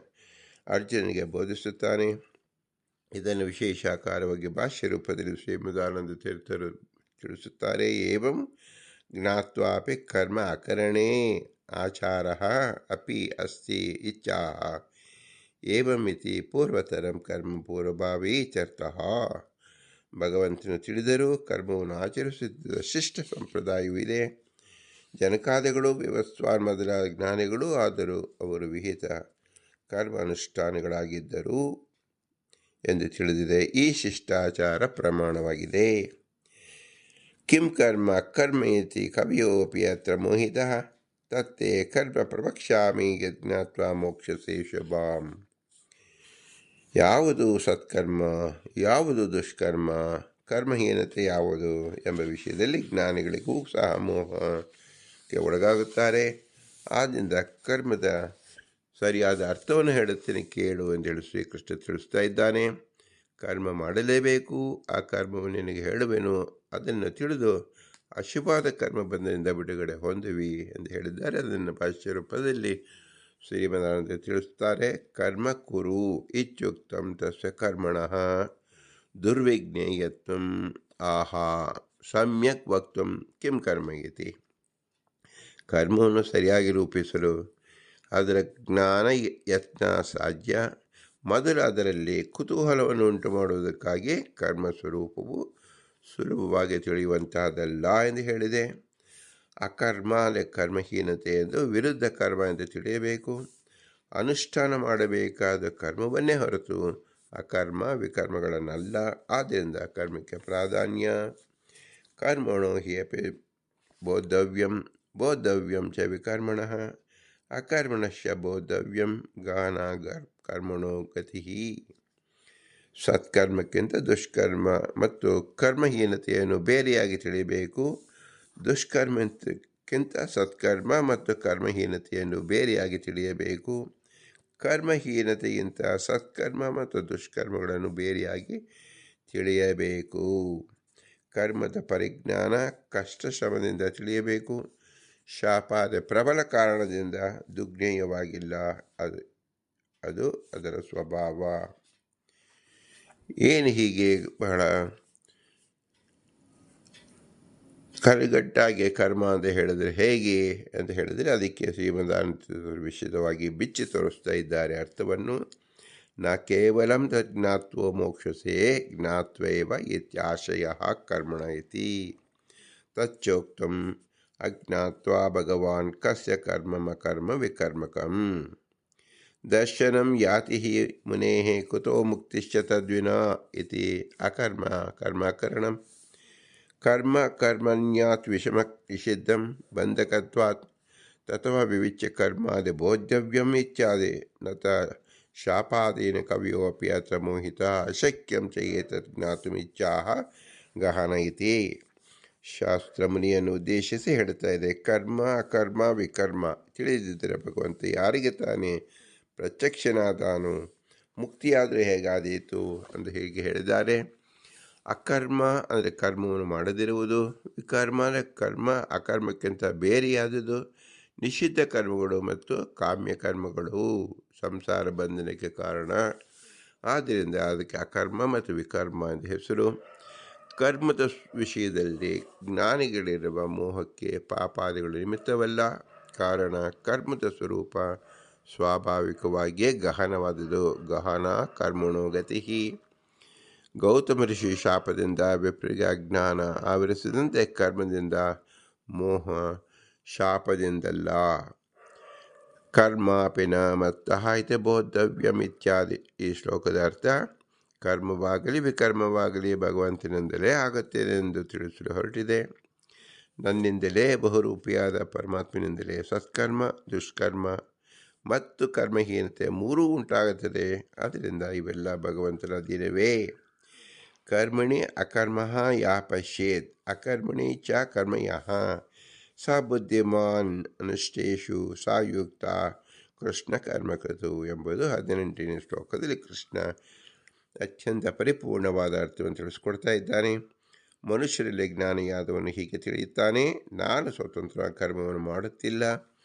ಅರ್ಜುನಿಗೆ ಬೋಧಿಸುತ್ತಾನೆ. ಇದನ್ನು ವಿಶೇಷಾಕಾರವಾಗಿ ಭಾಷ್ಯ ರೂಪದಲ್ಲಿ ಶ್ರೀಮದಾನಂದ ತೀರ್ಥರು ತಿಳಿಸುತ್ತಾರೆ. ಏವಂ ಜ್ಞಾತ್ವಾಪಿ ಕರ್ಮ ಅಕರಣೇ ಆಚಾರಃ ಅಪಿ ಅಸ್ತಿ ಇಚ್ಛಾಃ ಏವಮಿತಿ ಪೂರ್ವತರಂ ಕರ್ಮ ಪೂರ್ವಭಾವೀ ಇತ್ಯರ್ಥಃ. ಭಗವಂತನು ತಿಳಿದರೂ ಕರ್ಮವನ್ನು ಆಚರಿಸುತ್ತಿದ್ದ ಶಿಷ್ಟ ಸಂಪ್ರದಾಯವೂ ಇದೆ. ಜನಕಾದಿಗಳು ವ್ಯವಸ್ವಾನ್ ಮೊದಲಾದ ಜ್ಞಾನಿಗಳು ಆದರೂ ಅವರು ವಿಹಿತ ಕರ್ಮ ಅನುಷ್ಠಾನಗಳಾಗಿದ್ದರು ಎಂದು ತಿಳಿದಿದೆ. ಈ ಶಿಷ್ಟಾಚಾರ ಪ್ರಮಾಣವಾಗಿದೆ. ಕಿಂ ಕರ್ಮ ಕರ್ಮ ಇತಿ ಕವಿಯೋಪಿ ಅತ್ರ ಮೋಹಿತಃ ತತ್ತೇ ಕರ್ಮ ಪ್ರವಕ್ಷ್ಯಾಮಿ ಯಜ್ಞಾತ್ವ ಮೋಕ್ಷಸೇ ಶುಭಾಂ. ಯಾವುದು ಸತ್ಕರ್ಮ, ಯಾವುದು ದುಷ್ಕರ್ಮ, ಕರ್ಮಹೀನತೆ ಯಾವುದು ಎಂಬ ವಿಷಯದಲ್ಲಿ ಜ್ಞಾನಿಗಳಿಗೂ ಸಹ ಮೋಹಕ್ಕೆ ಒಳಗಾಗುತ್ತಾರೆ. ಆದ್ದರಿಂದ ಕರ್ಮದ ಸರಿಯಾದ ಅರ್ಥವನ್ನು ಹೇಳುತ್ತೇನೆ ಕೇಳು ಎಂದೇಳಿ ಶ್ರೀಕೃಷ್ಣ ತಿಳಿಸ್ತಾ ಇದ್ದಾನೆ. ಕರ್ಮ ಮಾಡಲೇಬೇಕು. ಆ ಕರ್ಮವನ್ನು ನಿನಗೆ ಹೇಳುವೆನು. ಅದನ್ನು ತಿಳಿದು ಅಶುಭವಾದ ಕರ್ಮ ಬಂಧನದಿಂದ ಬಿಡುಗಡೆ ಹೊಂದುವಿ ಎಂದು ಹೇಳಿದ್ದಾರೆ. ಅದನ್ನು ಭಾಷ್ಯ ರೂಪದಲ್ಲಿ ಶ್ರೀಮದಾನಂದ ತಿಳಿಸುತ್ತಾರೆ. ಕರ್ಮ ಕುರು ಇತ್ಯುಕ್ತಂ ತಸ್ಯ ಕರ್ಮಣಃ ದುರ್ವಿಜ್ಞೇಯತ್ವಂ ಆಹಾ ಸಮ್ಯಕ್ ವಕ್ತುಂ ಕಿಂ ಕರ್ಮ ಇತಿ. ಕರ್ಮವನ್ನು ಸರಿಯಾಗಿ ರೂಪಿಸಲು ಅದರ ಜ್ಞಾನ ಯತ್ನ ಸಾಧ್ಯ. ಮೊದಲು ಅದರಲ್ಲಿ ಕುತೂಹಲವನ್ನು ಉಂಟು ಮಾಡುವುದಕ್ಕಾಗಿ ಕರ್ಮ ಸ್ವರೂಪವು ಸುಲಭವಾಗಿ ತಿಳಿಯುವಂತಹದ್ದಲ್ಲ ಎಂದು ಹೇಳಿದೆ. ಅಕರ್ಮ ಕರ್ಮಹೀನತೆ ಎಂದು ವಿರುದ್ಧ ಕರ್ಮ ಎಂದು ತಿಳಿಯಬೇಕು. ಅನುಷ್ಠಾನ ಮಾಡಬೇಕಾದ ಕರ್ಮವನ್ನೇ ಹೊರತು ಅಕರ್ಮ ವಿಕರ್ಮಗಳನ್ನಲ್ಲ. ಆದ್ದರಿಂದ ಕರ್ಮಕ್ಕೆ ಪ್ರಾಧಾನ್ಯ. ಕರ್ಮಣೋ ಹಿ ಅಪಿ ಬೋದ್ಧವ್ಯಂ ಚ ವಿಕರ್ಮಣಃ ಅಕರ್ಮಣಶ್ಚ ಬೋದ್ಧವ್ಯಂ ಗಹನ ಕರ್ಮಣೋ ಗತಿ. ಸತ್ಕರ್ಮಕ್ಕಿಂತ ದುಷ್ಕರ್ಮ ಮತ್ತು ಕರ್ಮಹೀನತೆಯನ್ನು ಬೇರೆಯಾಗಿ ತಿಳಿಯಬೇಕು. ದುಷ್ಕರ್ಮಕ್ಕಿಂತ ಸತ್ಕರ್ಮ ಮತ್ತು ಕರ್ಮಹೀನತೆಯನ್ನು ಬೇರೆಯಾಗಿ ತಿಳಿಯಬೇಕು. ಕರ್ಮಹೀನತೆಗಿಂತ ಸತ್ಕರ್ಮ ಮತ್ತು ದುಷ್ಕರ್ಮಗಳನ್ನು ಬೇರೆಯಾಗಿ ತಿಳಿಯಬೇಕು. ಕರ್ಮದ ಪರಿಜ್ಞಾನ ಕಷ್ಟ ಶ್ರಮದಿಂದ ತಿಳಿಯಬೇಕು. ಶಾಪಾದ ಪ್ರಬಲ ಕಾರಣದಿಂದ ದುರ್ಜ್ಞೇಯವಾಗಿಲ್ಲ. ಅದು ಅದರ ಸ್ವಭಾವ. ಏನು ಹೀಗೆ ಬಹಳ ಕರಗಟ್ಟಾಗಿ ಕರ್ಮ ಅಂತ ಹೇಳಿದರೆ ಹೇಗೆ ಅಂತ ಹೇಳಿದರೆ ಅದಕ್ಕೆ ಶ್ರೀಮದಾನಂದ ವಿಶದವಾಗಿ ಬಿಚ್ಚಿ ತೋರಿಸ್ತಾ ಇದ್ದಾರೆ ಅರ್ಥವನ್ನು. ನ ಕೇವಲಂ ಜ್ಞಾತ್ವೋ ಮೋಕ್ಷಸೇ ಜ್ಞಾತ್ವೈವ ಇತ್ಯಾಶಯ ಕರ್ಮಣ ಇತಿ ತಚ್ಚೋಕ್ತಂ ಅಜ್ಞಾತ್ವಾ ಭಗವಾನ್ ಕಸ್ಯ ಕರ್ಮಮ ಕರ್ಮ ವಿಕರ್ಮಕಂ ದರ್ಶನಂ ಯಾತಿ ಹಿ ಮುನೇಃ ಕುತೋ ಮುಕ್ತಿಶ್ಚ ತದ್ವಿನಾ ಇತಿ ಅಕರ್ಮ ಕರ್ಮಕರಣಂ. ಕರ್ಮ ಕರ್ಮಣ್ಯಾತ್ ವಿಷಮ ನಿಷಿದ್ಧಂ ಬಂಧಕತ್ವಾತ್ ತಥವಾ ವಿವಿಚ್ಯ ಕರ್ಮಾದಿ ಬೋದ್ಧವ್ಯಂ ಇತ್ಯಾದಿ ನತ ಶಾಪಾದೇನ ಕವಿಯೋಪಿ ಅತ್ರ ಮೋಹಿತಃ ಅಶಕ್ಯಂ ಚ ಏತತ್ ಜ್ಞಾತುಮಿಚ್ಛಾಹ ಗಹನ ಇತಿ. ಶಾಸ್ತ್ರ ಮುನಿಯನ್ನು ಉದ್ದೇಶಿಸಿ ಹೇಳ್ತಾ ಇದೆ, ಕರ್ಮ ಅಕರ್ಮ ವಿಕರ್ಮ ತಿಳಿದಿದ್ದರೆ ಭಗವಂತ ಯಾರಿಗೆ ತಾನೇ ಪ್ರತ್ಯಕ್ಷನಾದಾನು, ಮುಕ್ತಿಯಾದರೆ ಹೇಗಾದೀತು ಅಂತ ಹೀಗೆ ಹೇಳಿದ್ದಾರೆ. ಅಕರ್ಮ ಅಂದರೆ ಕರ್ಮವನ್ನು ಮಾಡದಿರುವುದು, ವಿಕರ್ಮ ಅಂದರೆ ಕರ್ಮ ಅಕರ್ಮಕ್ಕಿಂತ ಬೇರೆಯಾದುದು, ನಿಷಿದ್ಧ ಕರ್ಮಗಳು ಮತ್ತು ಕಾಮ್ಯ ಕರ್ಮಗಳು ಸಂಸಾರ ಬಂಧನಕ್ಕೆ ಕಾರಣ. ಆದ್ದರಿಂದ ಅದಕ್ಕೆ ಅಕರ್ಮ ಮತ್ತು ವಿಕರ್ಮ ಅಂತ ಹೆಸರು. ಕರ್ಮದ ವಿಷಯದಲ್ಲಿ ಜ್ಞಾನಿಗಳಿರುವ ಮೋಹಕ್ಕೆ ಪಾಪಾದಿಗಳು ನಿಮಿತ್ತವಲ್ಲ. ಕಾರಣ ಕರ್ಮದ ಸ್ವರೂಪ ಸ್ವಾಭಾವಿಕವಾಗಿಯೇ ಗಹನವಾದುದು. ಗಹನ ಕರ್ಮಣೋ ಗತಿ. ಗೌತಮ ಋಷಿ ಶಾಪದಿಂದ ವಿಪರ್ಯ ಜ್ಞಾನ ಆವರಿಸಿದಂತೆ ಕರ್ಮದಿಂದ ಮೋಹ ಶಾಪದಿಂದಲ್ಲ. ಕರ್ಮಾಪಿ ನ ಮತ್ತಃ ಇತಿ ಬೋದ್ಧವ್ಯಂ ಇತ್ಯಾದಿ. ಈ ಶ್ಲೋಕದ ಅರ್ಥ, ಕರ್ಮವಾಗಲಿ ವಿಕರ್ಮವಾಗಲಿ ಭಗವಂತನಿಂದಲೇ ಆಗುತ್ತದೆ ಎಂದು ತಿಳಿಸಲು ಹೊರಟಿದೆ. ನನ್ನಿಂದಲೇ ಬಹುರೂಪಿಯಾದ ಪರಮಾತ್ಮನಿಂದಲೇ ಸತ್ಕರ್ಮ, ದುಷ್ಕರ್ಮ ಮತ್ತು ಕರ್ಮಹೀನತೆ ಮೂರೂ ಉಂಟಾಗುತ್ತದೆ. ಆದ್ದರಿಂದ ಇವೆಲ್ಲ ಭಗವಂತನ ಅಧೀನವೇ. ಕರ್ಮಣಿ ಅಕರ್ಮಃ ಯಃ ಪಶ್ಯೇತ್ ಅಕರ್ಮಣಿ ಚ ಕರ್ಮಯಃ ಸ ಬುದ್ಧಿಮಾನ್ ಅನುಷ್ಠೇಷು ಸ ಯುಕ್ತ ಕೃಷ್ಣ ಕರ್ಮಕೃತು ಎಂಬುದು 18ನೇ ಶ್ಲೋಕದಲ್ಲಿ ಕೃಷ್ಣ ಅತ್ಯಂತ ಪರಿಪೂರ್ಣವಾದ ಅರ್ಥವನ್ನು ತಿಳಿಸ್ಕೊಡ್ತಾ ಇದ್ದಾನೆ. ಮನುಷ್ಯರಲ್ಲಿ ಜ್ಞಾನಿಯಾದವನು ಹೀಗೆ ತಿಳಿಯುತ್ತಾನೆ, ನಾನು ಸ್ವತಂತ್ರ ಕರ್ಮವನ್ನು ಮಾಡುತ್ತಿಲ್ಲ.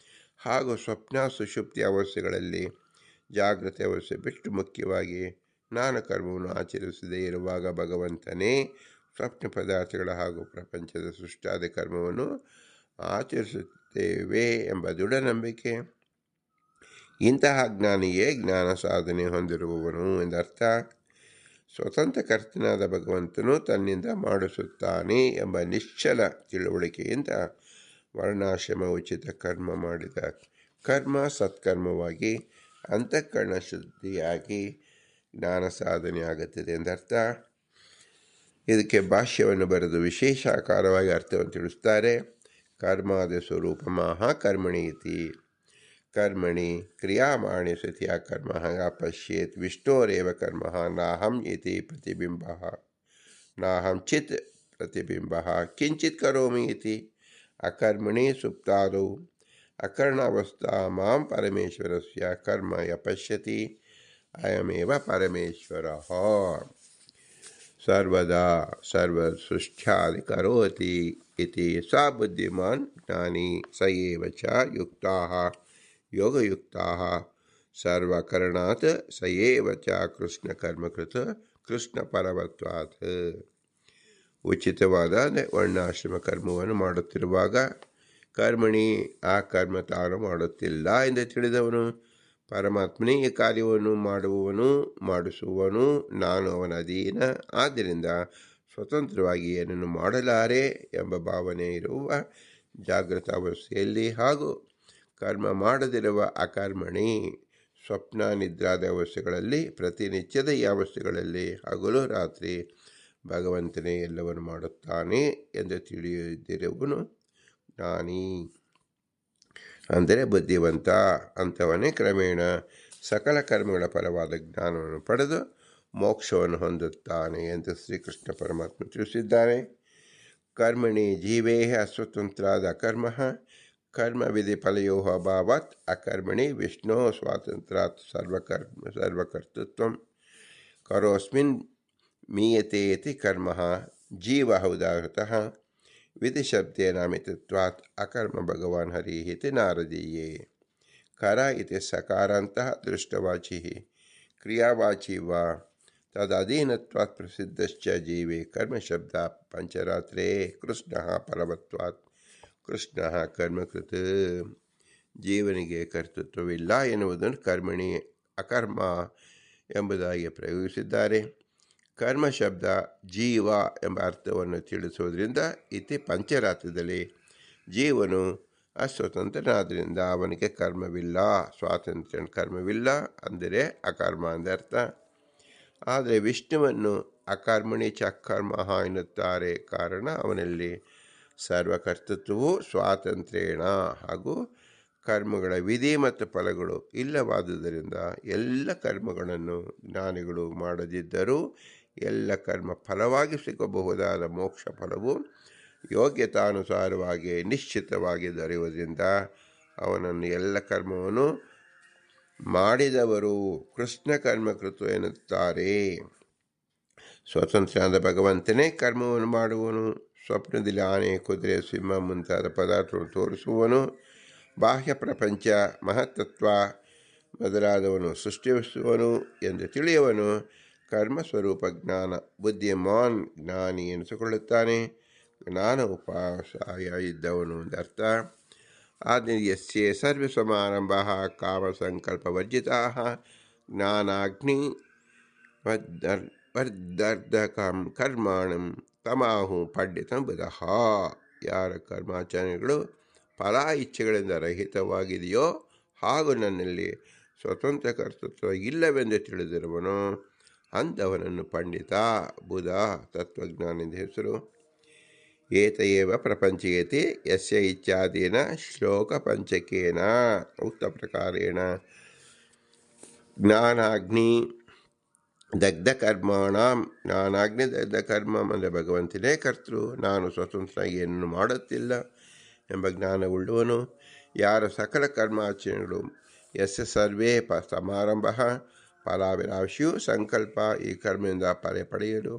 ಹಾಗೂ ಸ್ವಪ್ನ ಸುಷುಪ್ತಿ ಅವಸ್ಥೆಗಳಲ್ಲಿ ಜಾಗೃತಿ ಅವಸ್ಥೆ ಬಿಟ್ಟು ಮುಖ್ಯವಾಗಿ ನಾನು ಕರ್ಮವನ್ನು ಆಚರಿಸದೇ ಇರುವಾಗ ಭಗವಂತನೇ ಸ್ವಪ್ನ ಪದಾರ್ಥಗಳ ಹಾಗೂ ಪ್ರಪಂಚದ ಸೃಷ್ಟಾದ ಕರ್ಮವನ್ನು ಆಚರಿಸುತ್ತೇವೆ ಎಂಬ ದೃಢ ನಂಬಿಕೆ. ಇಂತಹ ಜ್ಞಾನಿಯೇ ಜ್ಞಾನ ಸಾಧನೆ ಹೊಂದಿರುವವನು ಎಂದರ್ಥ. ಸ್ವತಂತ್ರ ಕರ್ತನಾದ ಭಗವಂತನು ತನ್ನಿಂದ ಮಾಡಿಸುತ್ತಾನೆ ಎಂಬ ನಿಶ್ಚಲ ತಿಳುವಳಿಕೆಯಿಂದ ವರ್ಣಾಶ್ರಮ ಉಚಿತ ಕರ್ಮ ಮಾಡಿದ ಕರ್ಮ ಸತ್ಕರ್ಮವಾಗಿ ಅಂತಃಕರಣ ಶುದ್ಧಿಯಾಗಿ ಜ್ಞಾನ ಸಾಧನೆ ಆಗುತ್ತದೆ ಎಂದರ್ಥ. ಇದಕ್ಕೆ ಭಾಷ್ಯವನ್ನು ಬರೆದು ವಿಶೇಷ ಆಕಾರವಾಗಿ ಅರ್ಥವನ್ನು ತಿಳಿಸ್ತಾರೆ. ಕರ್ಮಾದಿ ಸ್ವರೂಪ ಮಹಾ ಕರ್ಮಣಿ ಇತಿ. ಕರ್ಮಣಿ ಕ್ರಿಯಾಮಾಣಿ ಸತಿಯ ಕರ್ಮ ಪಶ್ಯೇತ್ ವಿಷ್ಣೋರೇವ ಕರ್ಮ ನಾಹಂ ಇತಿ ಪ್ರತಿಬಿಂಬ ನಾಹಂ ಚಿತ್ ಪ್ರತಿಬಿಂಬ ಕಿಂಚಿತ್ ಕರೋಮಿ ಇತಿ. ಅಕರ್ಮಣಿ ಸುಪ್ತಾದೌ ಅಕರ್ಣಾವಸ್ಥಾ ಮಾಂ ಪರಮೇಶ್ವರಸ್ಯ ಕರ್ಮ ಯ ಪಶ್ಯತಿ ಅಯಮೇವ ಪರಮೇಶ್ವರಃ. ಸರ್ವದಾ ಸರ್ವಸೃಷ್ಟ್ಯಾದಿ ಕರೋತಿ ಇತಿ ಸ ಬುದ್ಧಿಮಾನ್ ಜ್ಞಾನಿ ಸ ಏವ ಚ ಯುಕ್ತಾಃ ಯೋಗಯುಕ್ತಾಃ ಸರ್ವಕರಣಾತ್ ಸ ಏವ ಚ ಕೃಷ್ಣ ಕರ್ಮಕೃತ ಕೃಷ್ಣ ಪರವತ್ವಾತ್. ಉಚಿತವಾದ ವರ್ಣಾಶ್ರಮ ಕರ್ಮವನ್ನು ಮಾಡುತ್ತಿರುವಾಗ ಕರ್ಮಣಿ ಆ ಕರ್ಮ ತಾನು ಮಾಡುತ್ತಿಲ್ಲ ಎಂದು ತಿಳಿದವನು ಪರಮಾತ್ಮನೇ ಈ ಕಾರ್ಯವನ್ನು ಮಾಡುವವನು ಮಾಡಿಸುವವನು, ನಾನು ಅವನ ಅಧೀನ, ಆದ್ದರಿಂದ ಸ್ವತಂತ್ರವಾಗಿ ಏನನ್ನು ಮಾಡಲಾರೆ ಎಂಬ ಭಾವನೆ ಇರುವ ಜಾಗೃತ ಅವಸ್ಥೆಯಲ್ಲಿ ಹಾಗೂ ಕರ್ಮ ಮಾಡದಿರುವ ಅಕರ್ಮಣಿ ಸ್ವಪ್ನ ನಿದ್ರಾದ ಅವಸ್ಥೆಗಳಲ್ಲಿ ಪ್ರತಿನಿತ್ಯದ ಈ ಅವಸ್ಥೆಗಳಲ್ಲಿ ಹಗಲು ರಾತ್ರಿ ಭಗವಂತನೇ ಎಲ್ಲವನ್ನು ಮಾಡುತ್ತಾನೆ ಎಂದು ತಿಳಿದಿರುವನು ಜ್ಞಾನಿ, ಅಂದರೆ ಬುದ್ಧಿವಂತ. ಅಂಥವನೇ ಕ್ರಮೇಣ ಸಕಲ ಕರ್ಮಗಳ ಫಲವಾದ ಜ್ಞಾನವನ್ನು ಪಡೆದು ಮೋಕ್ಷವನ್ನು ಹೊಂದುತ್ತಾನೆ ಎಂದು ಶ್ರೀಕೃಷ್ಣ ಪರಮಾತ್ಮ ತಿಳಿಸಿದ್ದಾನೆ. ಕರ್ಮಣಿ ಜೀವೇ ಅಸ್ವತಂತ್ರಾದ ಅಕರ್ಮ ಕರ್ಮ ವಿಧಿ ಫಲಯೋ ಅಭಾವಾತ್ ಅಕರ್ಮಣಿ ವಿಷ್ಣು ಸ್ವಾತಂತ್ರ್ಯಾತ್ ಸರ್ವಕರ್ತೃತ್ವಂ ಕರೋಸ್ಮಿನ್ ಮೀಯತೆ ಇತಿ ಕರ್ಮ ಜೀವ ಉದಾಹೃತಃ ವಿಧಿಶಬ್ದೇನಾಮಿತತ್ವಾತ್ ಅಕರ್ಮ ಭಗವಾನ್ ಹರಿ ಇತಿ ನಾರದೀಯೇ. ಕರ ಇತಿ ಸಕಾರಾಂತಃ ದೃಷ್ಟವಾಚಿ ಕ್ರಿಯಾವಾಚಿ ವಾ ತದಧೀನತ್ವಾತ್ ಪ್ರಸಿದ್ಧಶ್ಚ ಜೀವೇ ಕರ್ಮಶಬ್ದ ಪಂಚರಾತ್ರೇ ಕೃಷ್ಣ ಫಲವತ್ವಾತ್ ಕೃಷ್ಣ ಕರ್ಮಕೃತ್. ಜೀವನಿಗೆ ಕರ್ತೃತ್ವವಿಲ್ಲ ಎನ್ನುವುದನ್ನು ಕರ್ಮಣಿ ಅಕರ್ಮ ಎಂಬುದಾಗಿ ಪ್ರಯೋಗಿಸಿದ್ದಾರೆ. ಕರ್ಮ ಶಬ್ದ ಜೀವ ಎಂಬ ಅರ್ಥವನ್ನು ತಿಳಿಸುವುದರಿಂದ ಇತಿ ಪಂಚರಾತ್ರದಲ್ಲಿ ಜೀವನು ಅಸ್ವತಂತ್ರನಾದ್ದರಿಂದ ಅವನಿಗೆ ಕರ್ಮವಿಲ್ಲ, ಸ್ವಾತಂತ್ರ್ಯ ಕರ್ಮವಿಲ್ಲ ಅಂದರೆ ಅಕರ್ಮ ಎಂದರ್ಥ. ಆದರೆ ವಿಷ್ಣುವನ್ನು ಅಕರ್ಮಣಿ ಚ ಕರ್ಮಃ ಎನ್ನುತ್ತಾರೆ. ಕಾರಣ ಅವನಲ್ಲಿ ಸರ್ವಕರ್ತೃತ್ವವು ಸ್ವಾತಂತ್ರ್ಯೇಣ ಹಾಗೂ ಕರ್ಮಗಳ ವಿಧಿ ಮತ್ತು ಫಲಗಳು ಇಲ್ಲವಾದುದರಿಂದ ಎಲ್ಲ ಕರ್ಮಗಳನ್ನು ಜ್ಞಾನಿಗಳು ಮಾಡದಿದ್ದರೂ ಎಲ್ಲ ಕರ್ಮ ಫಲವಾಗಿ ಸಿಗಬಹುದಾದ ಮೋಕ್ಷ ಫಲವು ಯೋಗ್ಯತಾನುಸಾರವಾಗಿ ನಿಶ್ಚಿತವಾಗಿ ದೊರೆಯುವುದರಿಂದ ಅವನನ್ನು ಎಲ್ಲ ಕರ್ಮವನ್ನು ಮಾಡಿದವರು ಕೃಷ್ಣ ಕರ್ಮಕೃತು ಎನ್ನುತ್ತಾರೆ. ಸ್ವತಂತ್ರನಾದ ಭಗವಂತನೇ ಕರ್ಮವನ್ನು ಮಾಡುವನು. ಸ್ವಪ್ನದಲ್ಲಿ ಆನೆ, ಕುದುರೆ, ಸಿಂಹ ಮುಂತಾದ ಪದಾರ್ಥವನ್ನು ತೋರಿಸುವನು. ಬಾಹ್ಯ ಪ್ರಪಂಚ, ಮಹತ್ತತ್ವ ಮೊದಲಾದವನು ಸೃಷ್ಟಿಸುವನು ಎಂದು ತಿಳಿಯುವನು. ಕರ್ಮಸ್ವರೂಪ ಜ್ಞಾನ ಬುದ್ಧಿಮಾನ್ ಜ್ಞಾನಿ ಎನಿಸಿಕೊಳ್ಳುತ್ತಾನೆ. ಜ್ಞಾನ ಉಪಾಸಾಯ ಇದ್ದವನು ಎಂದರ್ಥ. ಆದಿಯಸ್ಯೆ ಸರ್ವ ಸಮಾರಂಭ ಕಾಮಸಂಕಲ್ಪವರ್ಜಿತಾ ಜ್ಞಾನಾಗ್ನಿ ವರ್ಧಕಂ ಕರ್ಮಾಣಂ ತಮಾಹು ಪಂಡಿತಂ ಬುಧಃ. ಯಾರ ಕರ್ಮಾಚರಣೆಗಳು ಫಲ ಇಚ್ಛೆಗಳಿಂದ ರಹಿತವಾಗಿದೆಯೋ ಹಾಗೂ ನನ್ನಲ್ಲಿ ಸ್ವತಂತ್ರ ಕರ್ತೃತ್ವ ಇಲ್ಲವೆಂದು ತಿಳಿದಿರುವನು ಅಂಥವನನ್ನು ಪಂಡಿತ ಬುಧ ತತ್ವಜ್ಞಾನದ ಹೆಸರು. ಏತಯೇವ ಪ್ರಪಂಚಯತಿ ಯಸ್ಯ ಇಚ್ಛಾದೀನ ಶ್ಲೋಕ ಪಂಚಕೇನ ಉಕ್ತ ಪ್ರಕಾರೇಣ ಜ್ಞಾನಾಗ್ನಿ ದಗ್ಧ ಕರ್ಮಾಣಂ. ಜ್ಞಾನಾಗ್ನಿ ದಗ್ಧ ಕರ್ಮ ಅಂದರೆ ಭಗವಂತನೇ ಕರ್ತೃ, ನಾನು ಸ್ವತಂತ್ರ ಏನನ್ನು ಮಾಡುತ್ತಿಲ್ಲ ಎಂಬ ಜ್ಞಾನವುಳ್ಳವನು. ಯಾರ ಸಕಲ ಕರ್ಮಾಚರಣೆಗಳು ಯಸ್ಯ ಸರ್ವೇ ಸಮಾರಂಭ ಫಲಾಭಿಲಾಷಿಯು ಸಂಕಲ್ಪ ಈ ಕರ್ಮದಿಂದ ಫಲ ಪಡೆಯಲು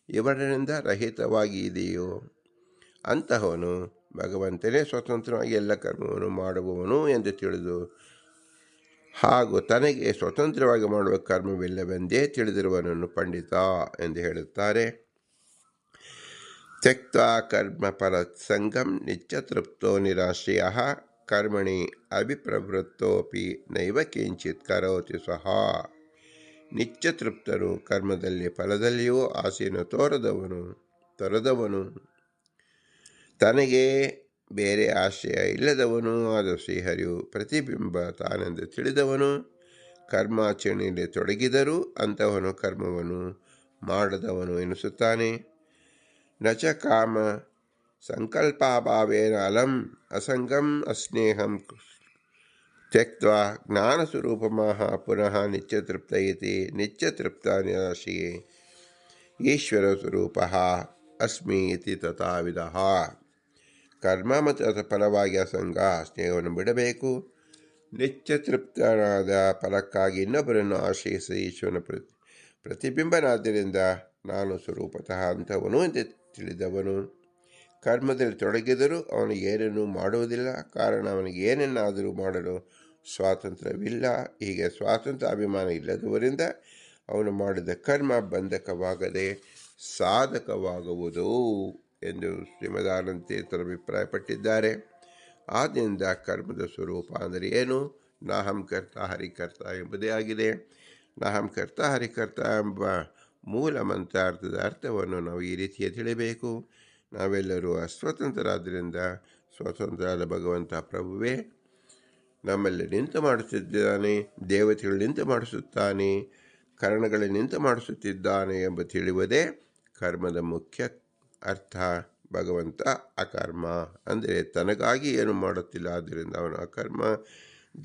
ಇವರಿಂದ ರಹಿತವಾಗಿ ಇದೆಯೋ ಅಂತಹವನು ಭಗವಂತನೇ ಸ್ವತಂತ್ರವಾಗಿ ಎಲ್ಲ ಕರ್ಮವನ್ನು ಮಾಡುವವನು ಎಂದು ತಿಳಿದು ಹಾಗೂ ತನಗೆ ಸ್ವತಂತ್ರವಾಗಿ ಮಾಡುವ ಕರ್ಮವಿಲ್ಲವೆಂದೇ ತಿಳಿದಿರುವವನನ್ನು ಪಂಡಿತ ಎಂದು ಹೇಳುತ್ತಾರೆ. ತ್ಯಕ್ತಾ ಕರ್ಮ ಫಲಸಂಗಂ ನಿತ್ಯತೃಪ್ತೋ ನಿರಾಶ್ರಯ ಕರ್ಮಣಿ ಅಭಿಪ್ರವೃತ್ತೋಪಿ ನೈವ ಕಿಂಚಿತ್ ಕರೋತಿ ಸಹ. ನಿತ್ಯತೃಪ್ತನು ಕರ್ಮದಲ್ಲಿ ಫಲದಲ್ಲಿಯೂ ಆಸೆಯನ್ನು ತೊರೆದವನು ತನಗೆ ಬೇರೆ ಆಶ್ರಯ ಇಲ್ಲದವನು ಆದ ಶ್ರೀಹರಿಯು ಪ್ರತಿಬಿಂಬ ತಾನೆಂದು ತಿಳಿದವನು ಕರ್ಮಾಚರಣೆಯಲ್ಲಿ ತೊಡಗಿದರೂ ಅಂತಹವನು ಕರ್ಮವನ್ನು ಮಾಡದವನು ಎನಿಸುತ್ತಾನೆ. ನಚ ಕಾಮ ಸಂಕಲ್ಪಾಭಾವೇನ ಅಲಂ ಅಸಂಗಂ ಅಸ್ನೇಹಂ ತ್ಯಕ್ತ್ವಾ ಜ್ಞಾನಸ್ವರೂಪಮಃ ಪುನಃ ನಿತ್ಯತೃಪ್ತ ಇತಿ ನಿತ್ಯತೃಪ್ತ ನಿರಾಶಿಯೇ ಈಶ್ವರ ಸ್ವರೂಪ ಅಸ್ಮಿ ಇತಿ ತಥಾವಿಧಃ. ಕರ್ಮ ಮತ್ತು ಅದರ ಫಲವಾಗಿ ಅಸಂಗ ಸ್ನೇಹವನ್ನು ಬಿಡಬೇಕು. ನಿತ್ಯತೃಪ್ತನಾದ ಫಲಕ್ಕಾಗಿ ಇನ್ನೊಬ್ಬರನ್ನು ಆಶ್ರಯಿಸಿ ಈಶ್ವರನ ಪ್ರತಿಬಿಂಬನಾದ್ದರಿಂದ ನಾನು ಸ್ವರೂಪತಃ ಅಂಥವನು ಎಂದು ತಿಳಿದವನು ಕರ್ಮದಲ್ಲಿ ತೊಡಗಿದರೂ ಅವನು ಏನನ್ನೂ ಮಾಡುವುದಿಲ್ಲ. ಕಾರಣ ಅವನಿಗೆ ಏನನ್ನಾದರೂ ಮಾಡಲು ಸ್ವಾತಂತ್ರ್ಯವಿಲ್ಲ. ಹೀಗೆ ಸ್ವಾತಂತ್ರ್ಯ ಅಭಿಮಾನ ಇಲ್ಲದವರಿಂದ ಅವನು ಮಾಡಿದ ಕರ್ಮ ಬಂಧಕವಾಗದೆ ಸಾಧಕವಾಗುವುದು ಎಂದು ಶ್ರೀಮದಾನಂದ ತೀರ್ಥರು ಅಭಿಪ್ರಾಯಪಟ್ಟಿದ್ದಾರೆ. ಆದ್ದರಿಂದ ಕರ್ಮದ ಸ್ವರೂಪ ಅಂದರೆ ಏನು? ನಾಹಂ ಕರ್ತ ಹರಿಕರ್ತ ಎಂಬುದೇ ಆಗಿದೆ. ನಾಹಂ ಕರ್ತ ಹರಿಕರ್ತ ಎಂಬ ಮೂಲ ಮಂತ್ರಾರ್ಥದ ಅರ್ಥವನ್ನು ನಾವು ಈ ರೀತಿಯ ತಿಳಿಬೇಕು. ನಾವೆಲ್ಲರೂ ಅಸ್ವತಂತ್ರರಾದ್ದರಿಂದ ಸ್ವತಂತ್ರರಾದ ಭಗವಂತ ಪ್ರಭುವೇ ನಮ್ಮಲ್ಲಿ ನಿಂತು ಮಾಡಿಸುತ್ತಿದ್ದಾನೆ, ದೇವತೆಗಳು ನಿಂತು ಮಾಡಿಸುತ್ತಾನೆ, ಕರಣಗಳು ನಿಂತು ಮಾಡಿಸುತ್ತಿದ್ದಾನೆ ಎಂಬ ತಿಳಿಯುವುದೇ ಕರ್ಮದ ಮುಖ್ಯ ಅರ್ಥ. ಭಗವಂತ ಅಕರ್ಮ ಅಂದರೆ ತನಗಾಗಿ ಏನು ಮಾಡುತ್ತಿಲ್ಲ, ಆದ್ದರಿಂದ ಅವನು ಅಕರ್ಮ.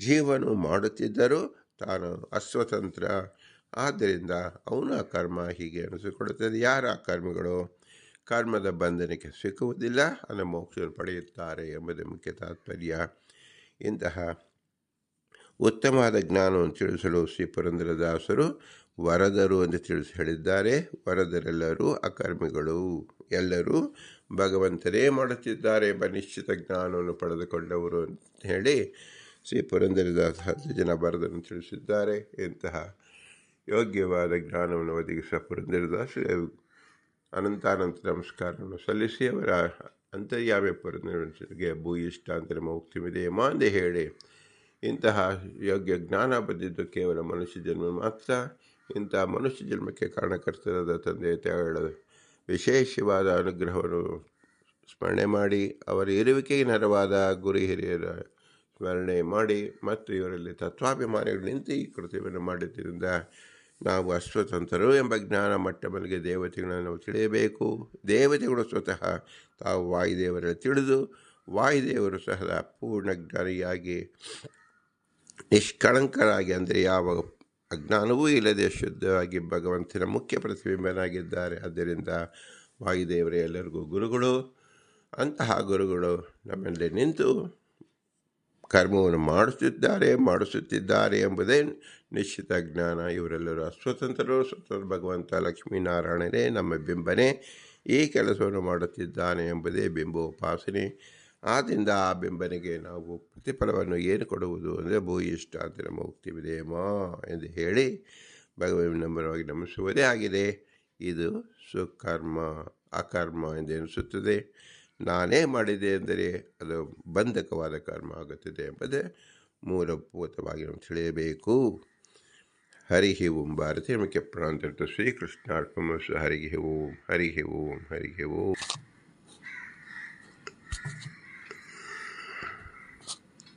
ಜೀವನು ಮಾಡುತ್ತಿದ್ದರೂ ತಾನು ಅಸ್ವತಂತ್ರ, ಆದ್ದರಿಂದ ಅವನು ಅಕರ್ಮ ಹೀಗೆ ಅನಿಸಿಕೊಳ್ಳುತ್ತದೆ. ಯಾರ ಅಕರ್ಮಗಳು ಕರ್ಮದ ಬಂಧನಕ್ಕೆ ಸಿಕ್ಕುವುದಿಲ್ಲ, ಅದನ್ನು ಮೋಕ್ಷವನ್ನು ಪಡೆಯುತ್ತಾರೆ ಎಂಬುದೇ ಮುಖ್ಯ ತಾತ್ಪರ್ಯ. ಇಂತಹ ಉತ್ತಮವಾದ ಜ್ಞಾನವನ್ನು ತಿಳಿಸಲು ಶ್ರೀ ಪುರಂದರದಾಸರು ವರದರು ಎಂದು ಹೇಳಿದ್ದಾರೆ. ವರದರೆಲ್ಲರೂ ಅಕರ್ಮಿಗಳು, ಎಲ್ಲರೂ ಭಗವಂತನೇ ಮಾಡುತ್ತಿದ್ದಾರೆ ಎಂಬ ನಿಶ್ಚಿತ ಜ್ಞಾನವನ್ನು ಪಡೆದುಕೊಂಡವರು ಅಂತ ಹೇಳಿ ಶ್ರೀ ಪುರಂದರದಾಸ 10 ಜನ ಬರದನ್ನು ತಿಳಿಸಿದ್ದಾರೆ. ಇಂತಹ ಯೋಗ್ಯವಾದ ಜ್ಞಾನವನ್ನು ಒದಗಿಸುವ ಪುರಂದರದಾಸರು ಅನಂತಾನಂತ ನಮಸ್ಕಾರವನ್ನು ಸಲ್ಲಿಸಿ ಅವರ ಅಂತರ್ಯಾಮಿ ಪುರಂದರನಿಗೆ ಭೂಯಿಷ್ಠ ಅಂತ ನಮ್ಮ ಉಕ್ತಿಮಿದೆಯಮ್ಮ ಅಂದೇ ಹೇಳಿ, ಇಂತಹ ಯೋಗ್ಯ ಜ್ಞಾನ ಬಂದಿದ್ದು ಕೇವಲ ಮನುಷ್ಯ ಜನ್ಮ ಮಾತ್ರ. ಇಂತಹ ಮನುಷ್ಯ ಜನ್ಮಕ್ಕೆ ಕಾರಣಕರ್ತರಾದ ತಂದೆ ತಾಯಿಗಳ ವಿಶೇಷವಾದ ಅನುಗ್ರಹವನ್ನು ಸ್ಮರಣೆ ಮಾಡಿ, ಅವರ ಇರುವಿಕೆಗೆ ನೆರವಾದ ಗುರು ಹಿರಿಯರ ಸ್ಮರಣೆ ಮಾಡಿ ಮತ್ತು ಇವರಲ್ಲಿ ತತ್ವಾಭಿಮಾನಿಗಳು ನಿಂತು ಈ ಕೃತ್ಯವನ್ನು ಮಾಡಿದ್ದರಿಂದ ನಾವು ಅಸ್ವತಂತ್ರರು ಎಂಬ ಜ್ಞಾನ ಮಟ್ಟಮಲ್ಲಿಗೆ ದೇವತೆಗಳನ್ನು ನಾವು ತಿಳಿಯಬೇಕು. ದೇವತೆಗಳು ಸ್ವತಃ ತಾವು ವಾಯುದೇವರಲ್ಲಿ ತಿಳಿದು ವಾಯುದೇವರು ಸಹ ಪೂರ್ಣ ಜ್ಞಾನಿಯಾಗಿ ನಿಷ್ಕಳಂಕರಾಗಿ, ಅಂದರೆ ಯಾವ ಅಜ್ಞಾನವೂ ಇಲ್ಲದೆ ಶುದ್ಧವಾಗಿ ಭಗವಂತನ ಮುಖ್ಯ ಪ್ರತಿಬಿಂಬನಾಗಿದ್ದಾರೆ. ಆದ್ದರಿಂದ ವಾಯುದೇವರೇ ಎಲ್ಲರಿಗೂ ಗುರುಗಳು. ಅಂತಹ ಗುರುಗಳು ನಮ್ಮಲ್ಲಿ ನಿಂತು ಕರ್ಮವನ್ನು ಮಾಡಿಸುತ್ತಿದ್ದಾರೆ ಎಂಬುದೇ ನಿಶ್ಚಿತ ಜ್ಞಾನ. ಇವರೆಲ್ಲರೂ ಅಸ್ವತಂತ್ರರು. ಸ್ವತಂತ್ರ ಭಗವಂತ ಲಕ್ಷ್ಮೀನಾರಾಯಣನೇ ನಮ್ಮ ಬಿಂಬನೇ ಈ ಕೆಲಸವನ್ನು ಮಾಡುತ್ತಿದ್ದಾನೆ ಎಂಬುದೇ ಬಿಂಬೋಪಾಸನೆ. ಆದ್ದರಿಂದ ಆ ಬಿಂಬನಿಗೆ ನಾವು ಪ್ರತಿಫಲವನ್ನು ಏನು ಕೊಡುವುದು ಅಂದರೆ ಭೂಯಿಷ್ಠ ಅಂತ ನಮ್ಮ ಮುಕ್ತಿವಿದೆಯಮ್ಮ ಎಂದು ಹೇಳಿ ಭಗವಂತನಂಬರವಾಗಿ ನಮಿಸುವುದೇ ಆಗಿದೆ. ಇದು ಸುಕರ್ಮ. ಅಕರ್ಮ ಎಂದೆನಿಸುತ್ತದೆ. ನಾನೇ ಮಾಡಿದೆ ಎಂದರೆ ಅದು ಬಂಧಕವಾದ ಕರ್ಮ ಆಗುತ್ತದೆ ಎಂಬುದೇ ಮೂಲಭೂತವಾಗಿ ನಾವು ತಿಳಿಯಬೇಕು. ಹರಿ ಓಂ. ಭಾರತೀಯ ಮುಖ್ಯ ಪ್ರಾಂತ ಶ್ರೀಕೃಷ್ಣಾರ್ಪಣಮಸ್ತು. ಹರಿ ಓಂ, ಹರಿ ಓಂ, ಹರಿ ಓಂ.